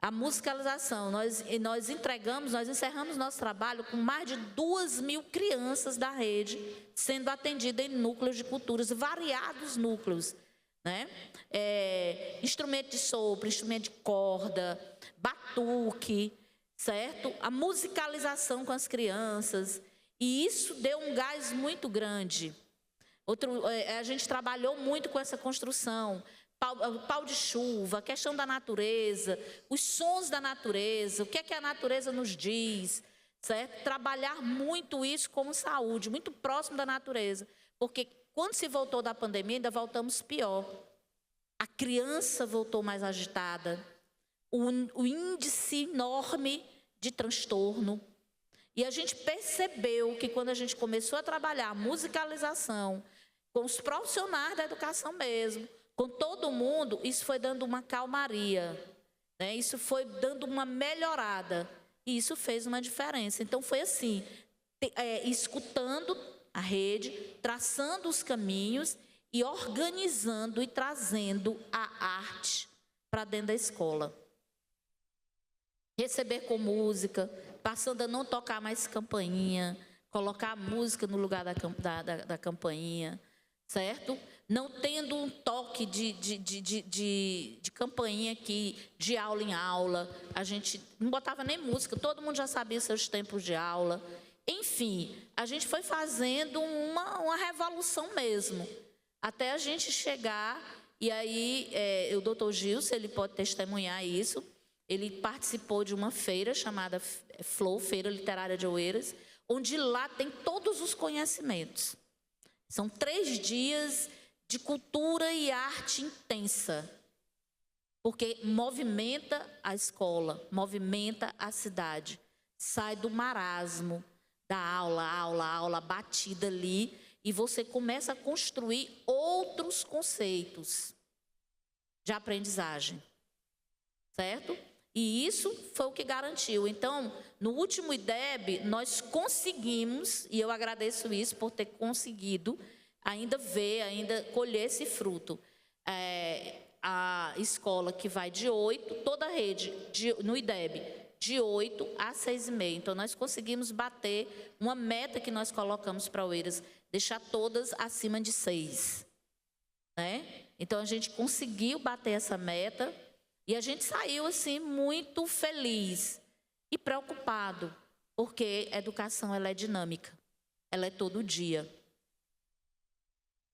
S3: A musicalização, nós encerramos nosso trabalho com mais de 2.000 crianças da rede sendo atendidas em núcleos de culturas, variados núcleos, né? Instrumento de sopro, instrumento de corda, batuque, certo? A musicalização com as crianças, e isso deu um gás muito grande. A gente trabalhou muito com essa construção, pau de chuva, a questão da natureza, os sons da natureza, o que é que a natureza nos diz, certo? Trabalhar muito isso como saúde, muito próximo da natureza, porque quando se voltou da pandemia, ainda voltamos pior. A criança voltou mais agitada, o índice enorme de transtorno. E a gente percebeu que quando a gente começou a trabalhar a musicalização, com os profissionais da educação mesmo, com todo mundo, isso foi dando uma calmaria, né? Isso foi dando uma melhorada. E isso fez uma diferença. Então, foi assim, escutando a rede, traçando os caminhos e organizando e trazendo a arte para dentro da escola. Receber com música, passando a não tocar mais campainha, colocar a música no lugar da campainha, certo? Não tendo um toque de campainha aqui, de aula em aula. A gente não botava nem música, todo mundo já sabia seus tempos de aula. Enfim, a gente foi fazendo uma revolução mesmo, até a gente chegar, e aí o doutor Gilson, ele pode testemunhar isso, ele participou de uma feira chamada Flow, Feira Literária de Oeiras, onde lá tem todos os conhecimentos. São 3 dias de cultura e arte intensa, porque movimenta a escola, movimenta a cidade, sai do marasmo da aula batida ali, e você começa a construir outros conceitos de aprendizagem, certo? E isso foi o que garantiu. Então, no último IDEB, nós conseguimos, e eu agradeço isso por ter conseguido ainda colher esse fruto. A escola que vai de 8, toda a rede, no IDEB, de 8 a 6,5. Então, nós conseguimos bater uma meta que nós colocamos para Oeiras, deixar todas acima de 6. Né? Então, a gente conseguiu bater essa meta e a gente saiu, assim, muito feliz e preocupado, porque a educação, ela é dinâmica, ela é todo dia.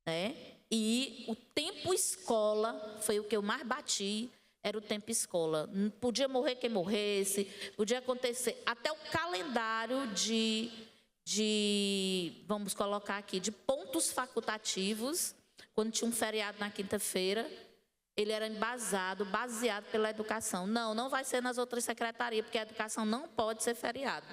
S3: Né? E o tempo escola foi o que eu mais bati, era o tempo escola. Podia morrer quem morresse, podia acontecer. Até o calendário vamos colocar aqui, de pontos facultativos, quando tinha um feriado na quinta-feira, ele era baseado pela educação. Não vai ser nas outras secretarias, porque a educação não pode ser feriado.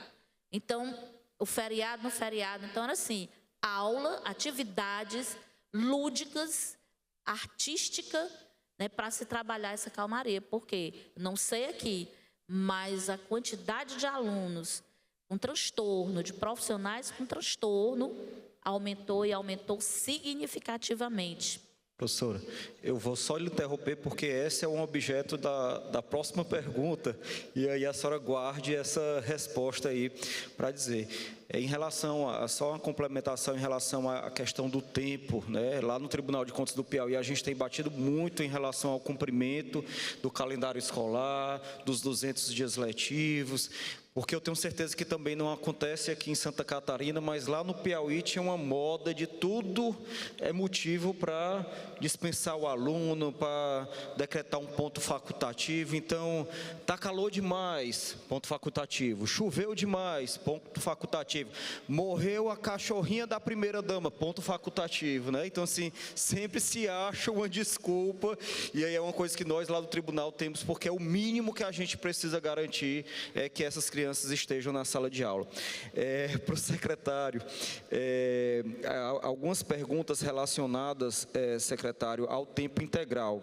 S3: Então, o feriado no feriado. Então, era assim, aula, atividades lúdicas, artística, né, para se trabalhar essa calmaria. Porque, não sei aqui, mas a quantidade de alunos com transtorno, de profissionais com transtorno, aumentou e aumentou significativamente.
S2: Professora, eu vou só lhe interromper porque esse é um objeto da próxima pergunta, e aí a senhora guarde essa resposta aí para dizer. Em relação a, só uma complementação em relação à questão do tempo, né? Lá no Tribunal de Contas do Piauí a gente tem batido muito em relação ao cumprimento do calendário escolar, dos 200 dias letivos, porque eu tenho certeza que também não acontece aqui em Santa Catarina, mas lá no Piauí tinha uma moda de tudo é motivo para dispensar o aluno, para decretar um ponto facultativo. Então, tá calor demais, ponto facultativo. Choveu demais, ponto facultativo. Morreu a cachorrinha da primeira-dama, ponto facultativo, né? Então, assim, sempre se acha uma desculpa, e aí é uma coisa que nós lá do tribunal temos, porque é o mínimo que a gente precisa garantir, é que essas crianças estejam na sala de aula. Para o secretário, algumas perguntas relacionadas, secretário, ao tempo integral.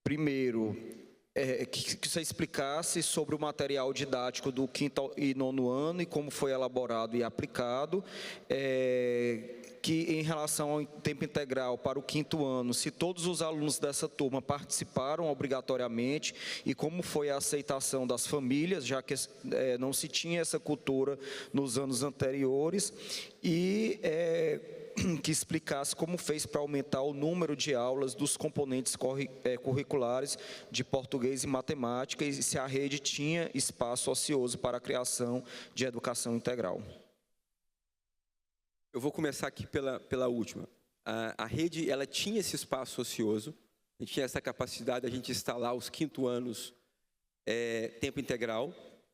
S2: Primeiro, que você explicasse sobre o material didático do 5º e 9º ano e como foi elaborado e aplicado, que em relação ao tempo integral para o 5º ano, se todos os alunos dessa turma participaram obrigatoriamente e como foi a aceitação das famílias, já que não se tinha essa cultura nos anos anteriores, e que explicasse como fez para aumentar o número de aulas dos componentes curriculares de português e matemática, e se a rede tinha espaço ocioso para a criação de educação integral.
S4: Eu vou começar aqui pela última. A rede, ela tinha esse espaço ocioso, a gente tinha essa capacidade de a gente instalar os 5º anos tempo integral.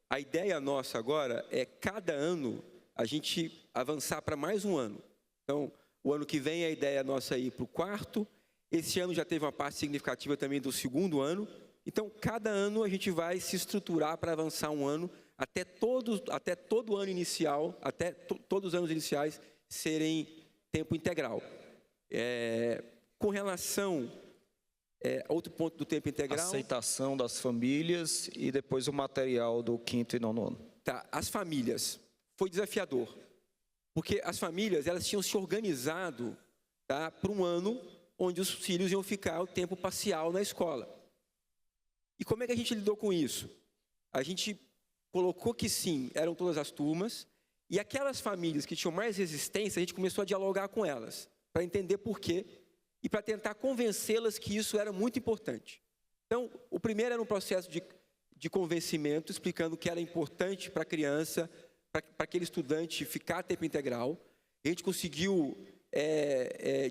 S4: A ideia nossa agora é, cada ano, a gente avançar para mais um ano. Então, o ano que vem, a ideia nossa é ir para o 4º. Esse ano já teve uma parte significativa também do 2º ano. Então, cada ano a gente vai se estruturar para avançar um ano, até todo ano inicial, até todos os anos iniciais serem tempo integral. Com relação outro ponto do tempo integral...
S2: Aceitação das famílias e depois o material do 5º e 9º ano.
S4: Tá, as famílias. Foi desafiador. Porque as famílias, elas tinham se organizado, tá, para um ano onde os filhos iam ficar o tempo parcial na escola. E como é que a gente lidou com isso? A gente colocou que sim, eram todas as turmas, e aquelas famílias que tinham mais resistência, a gente começou a dialogar com elas, para entender por quê, e para tentar convencê-las que isso era muito importante. Então, o primeiro era um processo de convencimento, explicando que era importante para a criança, para aquele estudante ficar a tempo integral. A gente conseguiu,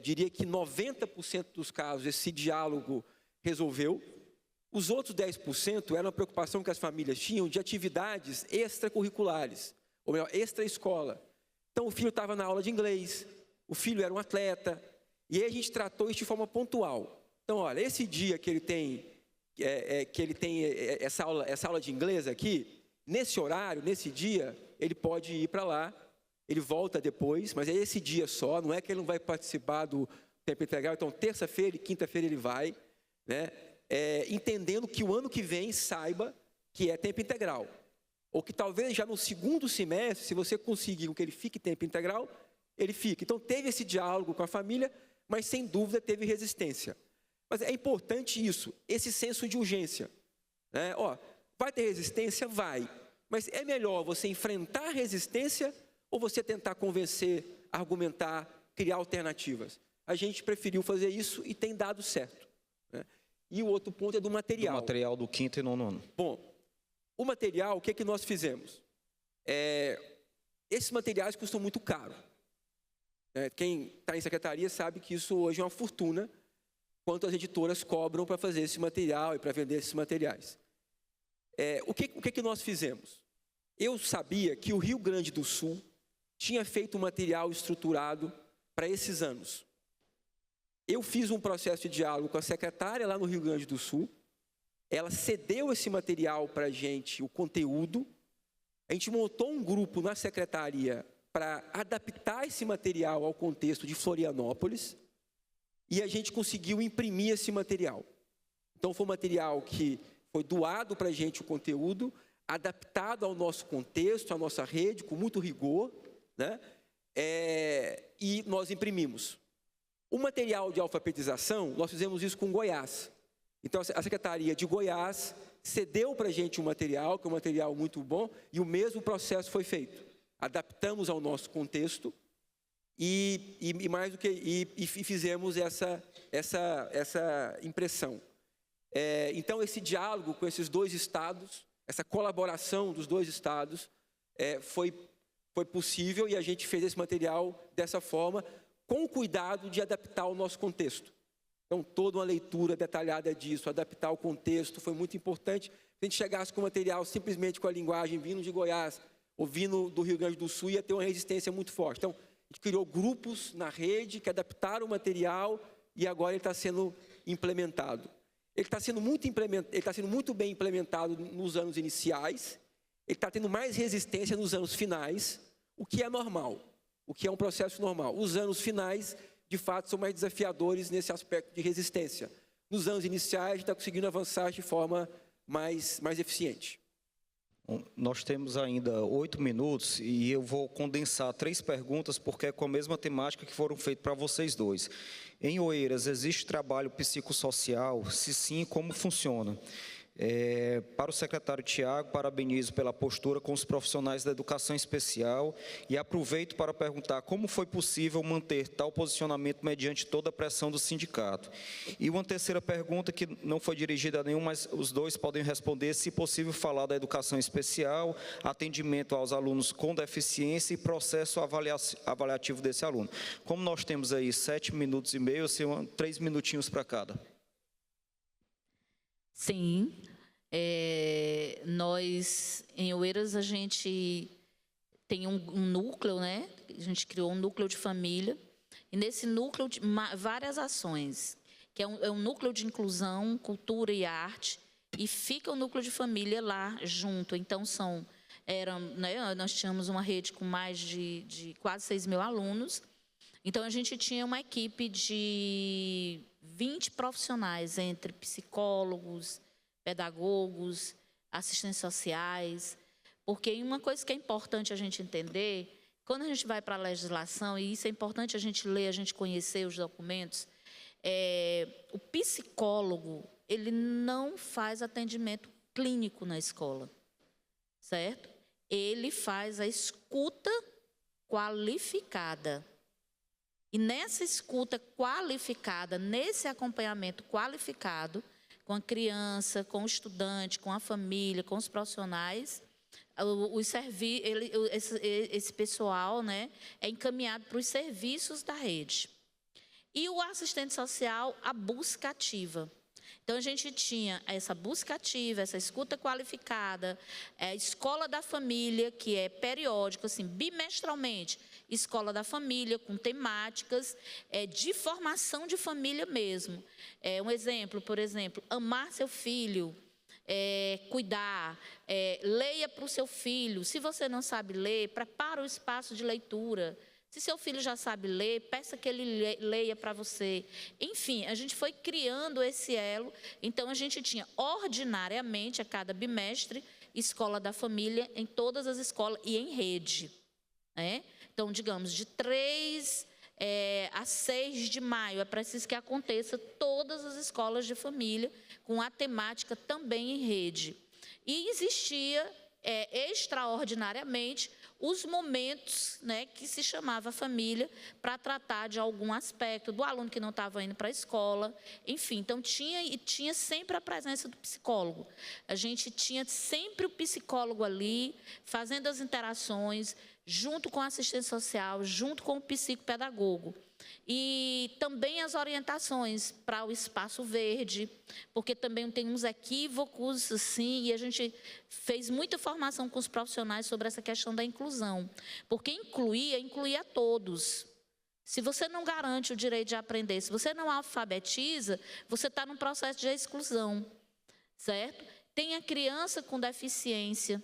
S4: diria que 90% dos casos, esse diálogo resolveu. Os outros 10% era uma preocupação que as famílias tinham de atividades extracurriculares, ou melhor, extra-escola. Então, o filho estava na aula de inglês, o filho era um atleta, e aí a gente tratou isso de forma pontual. Então, olha, esse dia que ele tem, essa aula de inglês aqui, nesse horário, nesse dia, ele pode ir para lá, ele volta depois, mas é esse dia só, não é que ele não vai participar do tempo integral. Então, terça-feira e quinta-feira ele vai, né? Entendendo que o ano que vem saiba que é tempo integral. Ou que talvez já no segundo semestre, se você conseguir que ele fique tempo integral, ele fique. Então, teve esse diálogo com a família, mas sem dúvida teve resistência. Mas é importante isso, esse senso de urgência, né? Vai ter resistência? Vai. Mas é melhor você enfrentar a resistência ou você tentar convencer, argumentar, criar alternativas? A gente preferiu fazer isso e tem dado certo, né? E o outro ponto é do material.
S2: Do material do 5º e 9º ano.
S4: Bom, o material, o que é que nós fizemos? Esses materiais custam muito caro. Quem está em secretaria sabe que isso hoje é uma fortuna, quanto as editoras cobram para fazer esse material e para vender esses materiais. O que nós fizemos? Eu sabia que o Rio Grande do Sul tinha feito um material estruturado para esses anos. Eu fiz um processo de diálogo com a secretária lá no Rio Grande do Sul, ela cedeu esse material para a gente, o conteúdo, a gente montou um grupo na secretaria para adaptar esse material ao contexto de Florianópolis e a gente conseguiu imprimir esse material. Então, foi um material que foi doado para a gente o conteúdo, adaptado ao nosso contexto, à nossa rede, com muito rigor, né? E nós imprimimos. O material de alfabetização, nós fizemos isso com Goiás. Então, a Secretaria de Goiás cedeu para a gente um material, que é um material muito bom, e o mesmo processo foi feito. Adaptamos ao nosso contexto e mais do que fizemos essa impressão. Então, esse diálogo com esses dois estados, essa colaboração dos dois estados, foi possível e a gente fez esse material dessa forma, com o cuidado de adaptar ao nosso contexto. Então, toda uma leitura detalhada disso, adaptar ao contexto, foi muito importante. Se a gente chegasse com o material simplesmente com a linguagem vindo de Goiás ou vindo do Rio Grande do Sul, ia ter uma resistência muito forte. Então, a gente criou grupos na rede que adaptaram o material e agora ele está sendo implementado. Ele está sendo muito bem implementado nos anos iniciais, ele está tendo mais resistência nos anos finais, o que é normal, o que é um processo normal. Os anos finais, de fato, são mais desafiadores nesse aspecto de resistência. Nos anos iniciais, a gente está conseguindo avançar de forma mais eficiente.
S2: Bom, nós temos ainda 8 minutos e eu vou condensar 3 perguntas, porque é com a mesma temática que foram feitas para vocês dois. Em Oeiras, existe trabalho psicossocial? Se sim, como funciona? Para o secretário Tiago, parabenizo pela postura com os profissionais da educação especial e aproveito para perguntar como foi possível manter tal posicionamento mediante toda a pressão do sindicato. E uma terceira pergunta que não foi dirigida a nenhum, mas os dois podem responder, se possível, falar da educação especial, atendimento aos alunos com deficiência e processo avaliativo desse aluno. Como nós temos aí 7 minutos e meio, 3 minutinhos para cada.
S3: Sim, nós em Oeiras a gente tem um núcleo, né? A gente criou um núcleo de família e nesse núcleo várias ações, que é um núcleo de inclusão, cultura e arte e fica o núcleo de família lá junto. Então nós tínhamos uma rede com mais de quase 6 mil alunos. Então a gente tinha uma equipe de 20 profissionais, entre psicólogos, pedagogos, assistentes sociais, porque uma coisa que é importante a gente entender, quando a gente vai para a legislação, e isso é importante a gente ler, a gente conhecer os documentos, o psicólogo, ele não faz atendimento clínico na escola. certo? Ele faz a escuta qualificada. E nessa escuta qualificada, nesse acompanhamento qualificado, com a criança, com o estudante, com a família, com os profissionais, esse pessoal, né, é encaminhado para os serviços da rede. E o assistente social, a busca ativa. Então, a gente tinha essa busca ativa, essa escuta qualificada, a escola da família, que é periódico, assim, bimestralmente, escola da família, com temáticas de formação de família mesmo. Um exemplo, por exemplo, amar seu filho, cuidar, leia para o seu filho. Se você não sabe ler, prepara o espaço de leitura. Se seu filho já sabe ler, peça que ele leia para você. Enfim, a gente foi criando esse elo. Então, a gente tinha ordinariamente, a cada bimestre, escola da família em todas as escolas e em rede, né? Então, digamos, de 3 a 6 de maio, é preciso que aconteça todas as escolas de família, com a temática também em rede. E existia, extraordinariamente, os momentos, né, que se chamava família para tratar de algum aspecto do aluno que não estava indo para a escola, enfim. Então, tinha sempre a presença do psicólogo. A gente tinha sempre o psicólogo ali, fazendo as interações, junto com a assistente social, junto com o psicopedagogo. E também as orientações para o espaço verde, porque também tem uns equívocos, assim, e a gente fez muita formação com os profissionais sobre essa questão da inclusão. Porque incluía todos. Se você não garante o direito de aprender, se você não alfabetiza, você está num processo de exclusão, certo? Tem a criança com deficiência,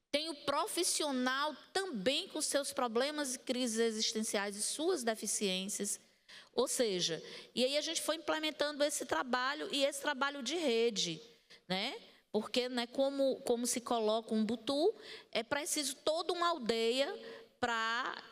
S3: tem o profissional também com seus problemas e crises existenciais e suas deficiências. Ou seja, e aí a gente foi implementando esse trabalho e esse trabalho de rede, né? Porque, né, como se coloca um butu, é preciso toda uma aldeia para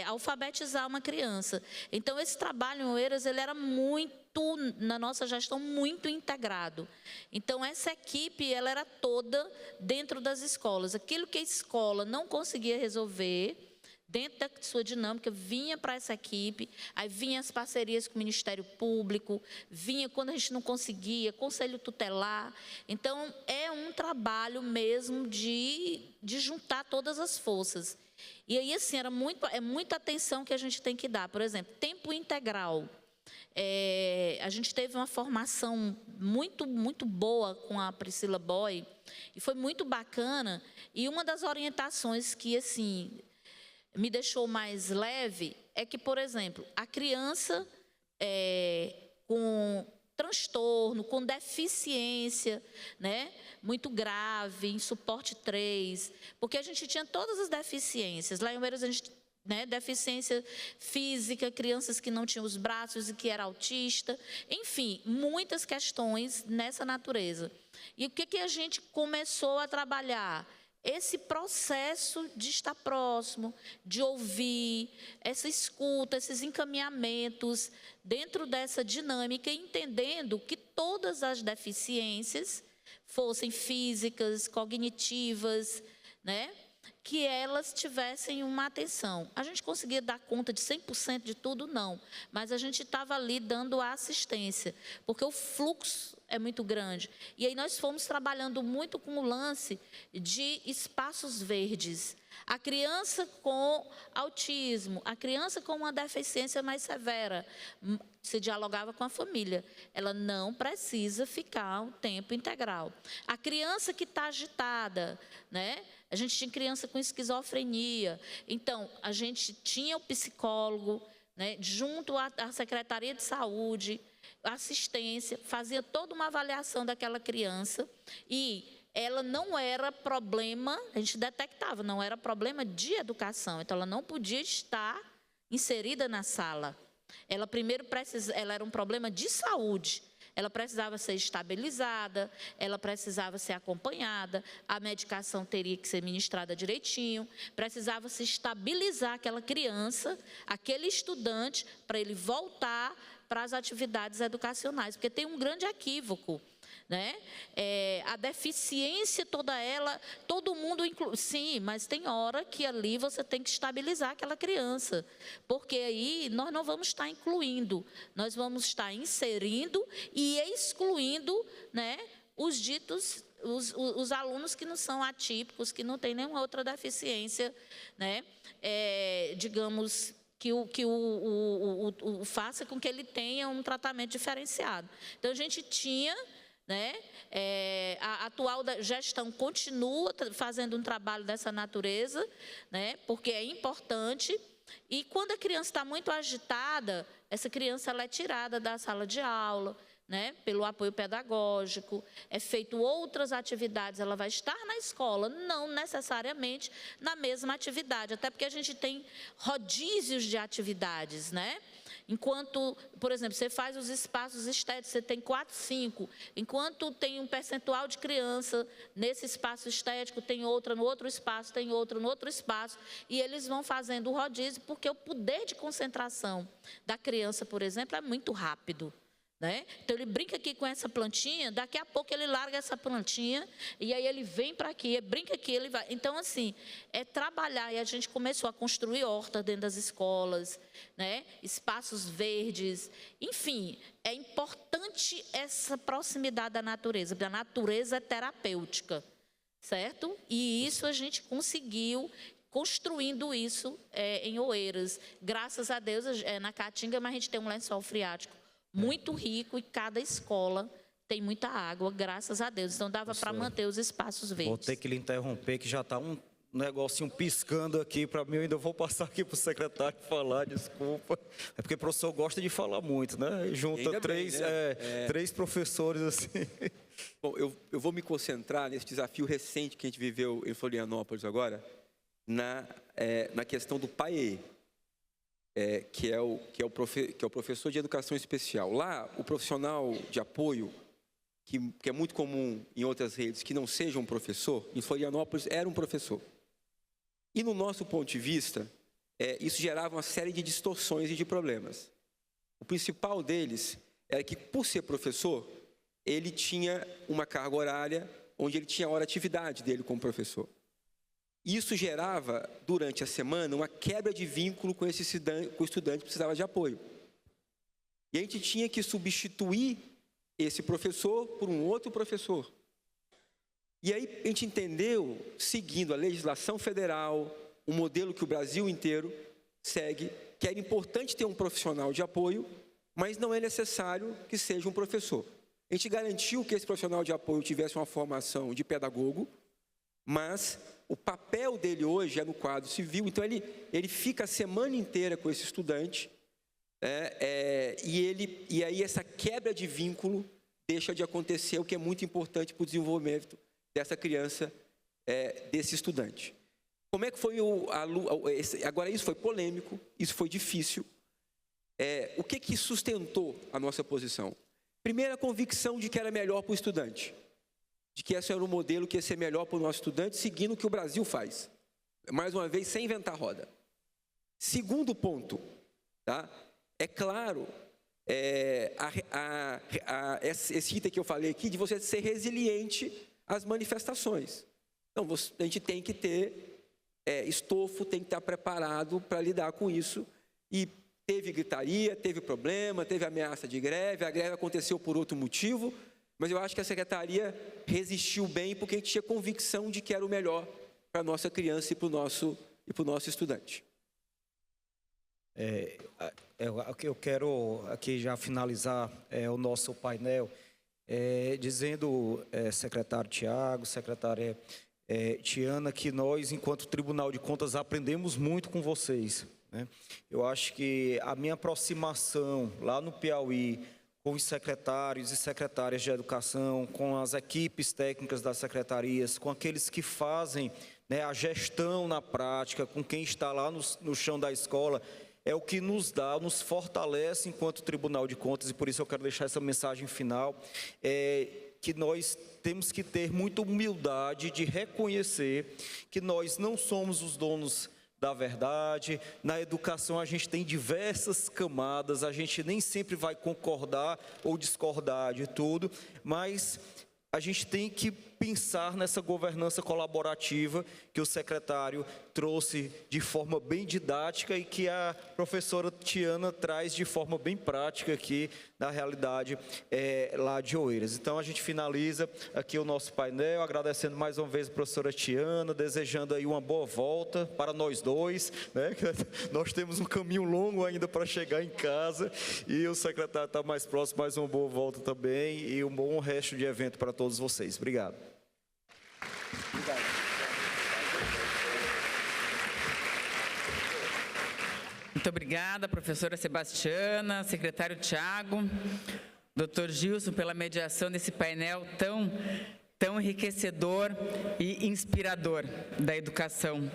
S3: alfabetizar uma criança. Então, esse trabalho em Oeiras, ele era muito, na nossa gestão, muito integrado. Então, essa equipe, ela era toda dentro das escolas. Aquilo que a escola não conseguia resolver, dentro da sua dinâmica, vinha para essa equipe, aí vinha as parcerias com o Ministério Público, vinha, quando a gente não conseguia, Conselho Tutelar. Então, é um trabalho mesmo de juntar todas as forças. E aí, assim, muita atenção que a gente tem que dar. Por exemplo, tempo integral. A gente teve uma formação muito, muito boa com a Priscila Boy, e foi muito bacana. E uma das orientações que, assim, me deixou mais leve é que, por exemplo, a criança com transtorno, com deficiência, né, muito grave, em suporte 3, porque a gente tinha todas as deficiências. Lá em Oeiras, a gente, né, deficiência física, crianças que não tinham os braços e que era autista, enfim, muitas questões nessa natureza. E o que a gente começou a trabalhar? Esse processo de estar próximo, de ouvir, essa escuta, esses encaminhamentos dentro dessa dinâmica, entendendo que todas as deficiências, fossem físicas, cognitivas, né, que elas tivessem uma atenção. A gente conseguia dar conta de 100% de tudo? Não, mas a gente estava ali dando a assistência, porque o fluxo é muito grande. E aí nós fomos trabalhando muito com o lance de espaços verdes. A criança com autismo, a criança com uma deficiência mais severa, se dialogava com a família. Ela não precisa ficar o tempo integral. A criança que está agitada, né? A gente tinha criança com esquizofrenia. Então, a gente tinha o psicólogo, né, junto à Secretaria de Saúde, assistência, fazia toda uma avaliação daquela criança e ela não era problema, a gente detectava, não era problema de educação, então ela não podia estar inserida na sala. Ela ela era um problema de saúde, ela precisava ser estabilizada, ela precisava ser acompanhada, a medicação teria que ser ministrada direitinho, precisava se estabilizar aquela criança, aquele estudante, para ele voltar para as atividades educacionais, porque tem um grande equívoco, né? A deficiência toda ela, todo mundo inclui, sim, mas tem hora que ali você tem que estabilizar aquela criança, porque aí nós não vamos estar incluindo, nós vamos estar inserindo e excluindo, né, os ditos, os alunos que não são atípicos, que não têm nenhuma outra deficiência, né, digamos, que faça com que ele tenha um tratamento diferenciado. Então, a gente tinha, né, a atual gestão continua fazendo um trabalho dessa natureza, né, porque é importante. E quando a criança está muito agitada, essa criança ela é tirada da sala de aula, né, pelo apoio pedagógico, é feito outras atividades, ela vai estar na escola, não necessariamente na mesma atividade, até porque a gente tem rodízios de atividades, né? Enquanto, por exemplo, você faz os espaços estéticos, você tem 4, 5, enquanto tem um percentual de criança nesse espaço estético, tem outra no outro espaço, tem outra no outro espaço, e eles vão fazendo o rodízio, porque o poder de concentração da criança, por exemplo, é muito rápido, né? Então, ele brinca aqui com essa plantinha, daqui a pouco ele larga essa plantinha, e aí ele vem para aqui, brinca aqui, ele vai. Então, assim, é trabalhar, e a gente começou a construir hortas dentro das escolas, né? Espaços verdes, enfim, é importante essa proximidade da natureza, porque a natureza é terapêutica, certo? E isso a gente conseguiu construindo isso em Oeiras. Graças a Deus, na Caatinga, mas a gente tem um lençol freático muito rico e cada escola tem muita água, graças a Deus. Então, dava para manter os espaços verdes.
S2: Vou ter que lhe interromper, que já está um negocinho piscando aqui para mim. Eu ainda vou passar aqui para o secretário falar, desculpa. É porque o professor gosta de falar muito, né? Junta três professores assim.
S4: Bom, eu vou me concentrar nesse desafio recente que a gente viveu em Florianópolis agora, na questão do PAEE. Que é o professor de educação especial. Lá, o profissional de apoio, que é muito comum em outras redes, que não seja um professor, em Florianópolis era um professor. E no nosso ponto de vista, isso gerava uma série de distorções e de problemas. O principal deles era que, por ser professor, ele tinha uma carga horária onde ele tinha a hora de atividade dele como professor. Isso gerava, durante a semana, uma quebra de vínculo com o estudante que precisava de apoio. E a gente tinha que substituir esse professor por um outro professor. E aí a gente entendeu, seguindo a legislação federal, um modelo que o Brasil inteiro segue, que era importante ter um profissional de apoio, mas não é necessário que seja um professor. A gente garantiu que esse profissional de apoio tivesse uma formação de pedagogo, mas o papel dele hoje é no quadro civil, então ele fica a semana inteira com esse estudante, e aí essa quebra de vínculo deixa de acontecer, o que é muito importante para o desenvolvimento dessa criança, desse estudante. Como é que foi agora isso foi polêmico, isso foi difícil. O que sustentou a nossa posição? Primeiro, a convicção de que era melhor para o estudante, de que esse era um modelo que ia ser melhor para o nosso estudante, seguindo o que o Brasil faz. Mais uma vez, sem inventar roda. Segundo ponto, tá? É claro, esse item que eu falei aqui, de você ser resiliente às manifestações. Então, a gente tem que ter estofo, tem que estar preparado para lidar com isso. E teve gritaria, teve problema, teve ameaça de greve, a greve aconteceu por outro motivo, mas eu acho que a secretaria resistiu bem porque a gente tinha convicção de que era o melhor para a nossa criança e para o nosso estudante.
S2: Eu quero aqui já finalizar o nosso painel dizendo, secretário Tiago, secretária Tiana, que nós, enquanto Tribunal de Contas, aprendemos muito com vocês, né? Eu acho que a minha aproximação lá no Piauí, com os secretários e secretárias de educação, com as equipes técnicas das secretarias, com aqueles que fazem, né, a gestão na prática, com quem está lá no chão da escola, é o que nos nos fortalece enquanto Tribunal de Contas, e por isso eu quero deixar essa mensagem final, que nós temos que ter muita humildade de reconhecer que nós não somos os donos da verdade. Na educação a gente tem diversas camadas, a gente nem sempre vai concordar ou discordar de tudo, mas a gente tem que pensar nessa governança colaborativa que o secretário trouxe de forma bem didática e que a professora Tiana traz de forma bem prática aqui na realidade lá de Oeiras. Então a gente finaliza aqui o nosso painel, agradecendo mais uma vez a professora Tiana, desejando aí uma boa volta para nós dois, né? Nós temos um caminho longo ainda para chegar em casa e o secretário está mais próximo, mais uma boa volta também e um bom resto de evento para todos vocês. Obrigado.
S1: Muito obrigada, professora Sebastiana, secretário Tiago, doutor Gilson, pela mediação desse painel tão enriquecedor e inspirador da educação.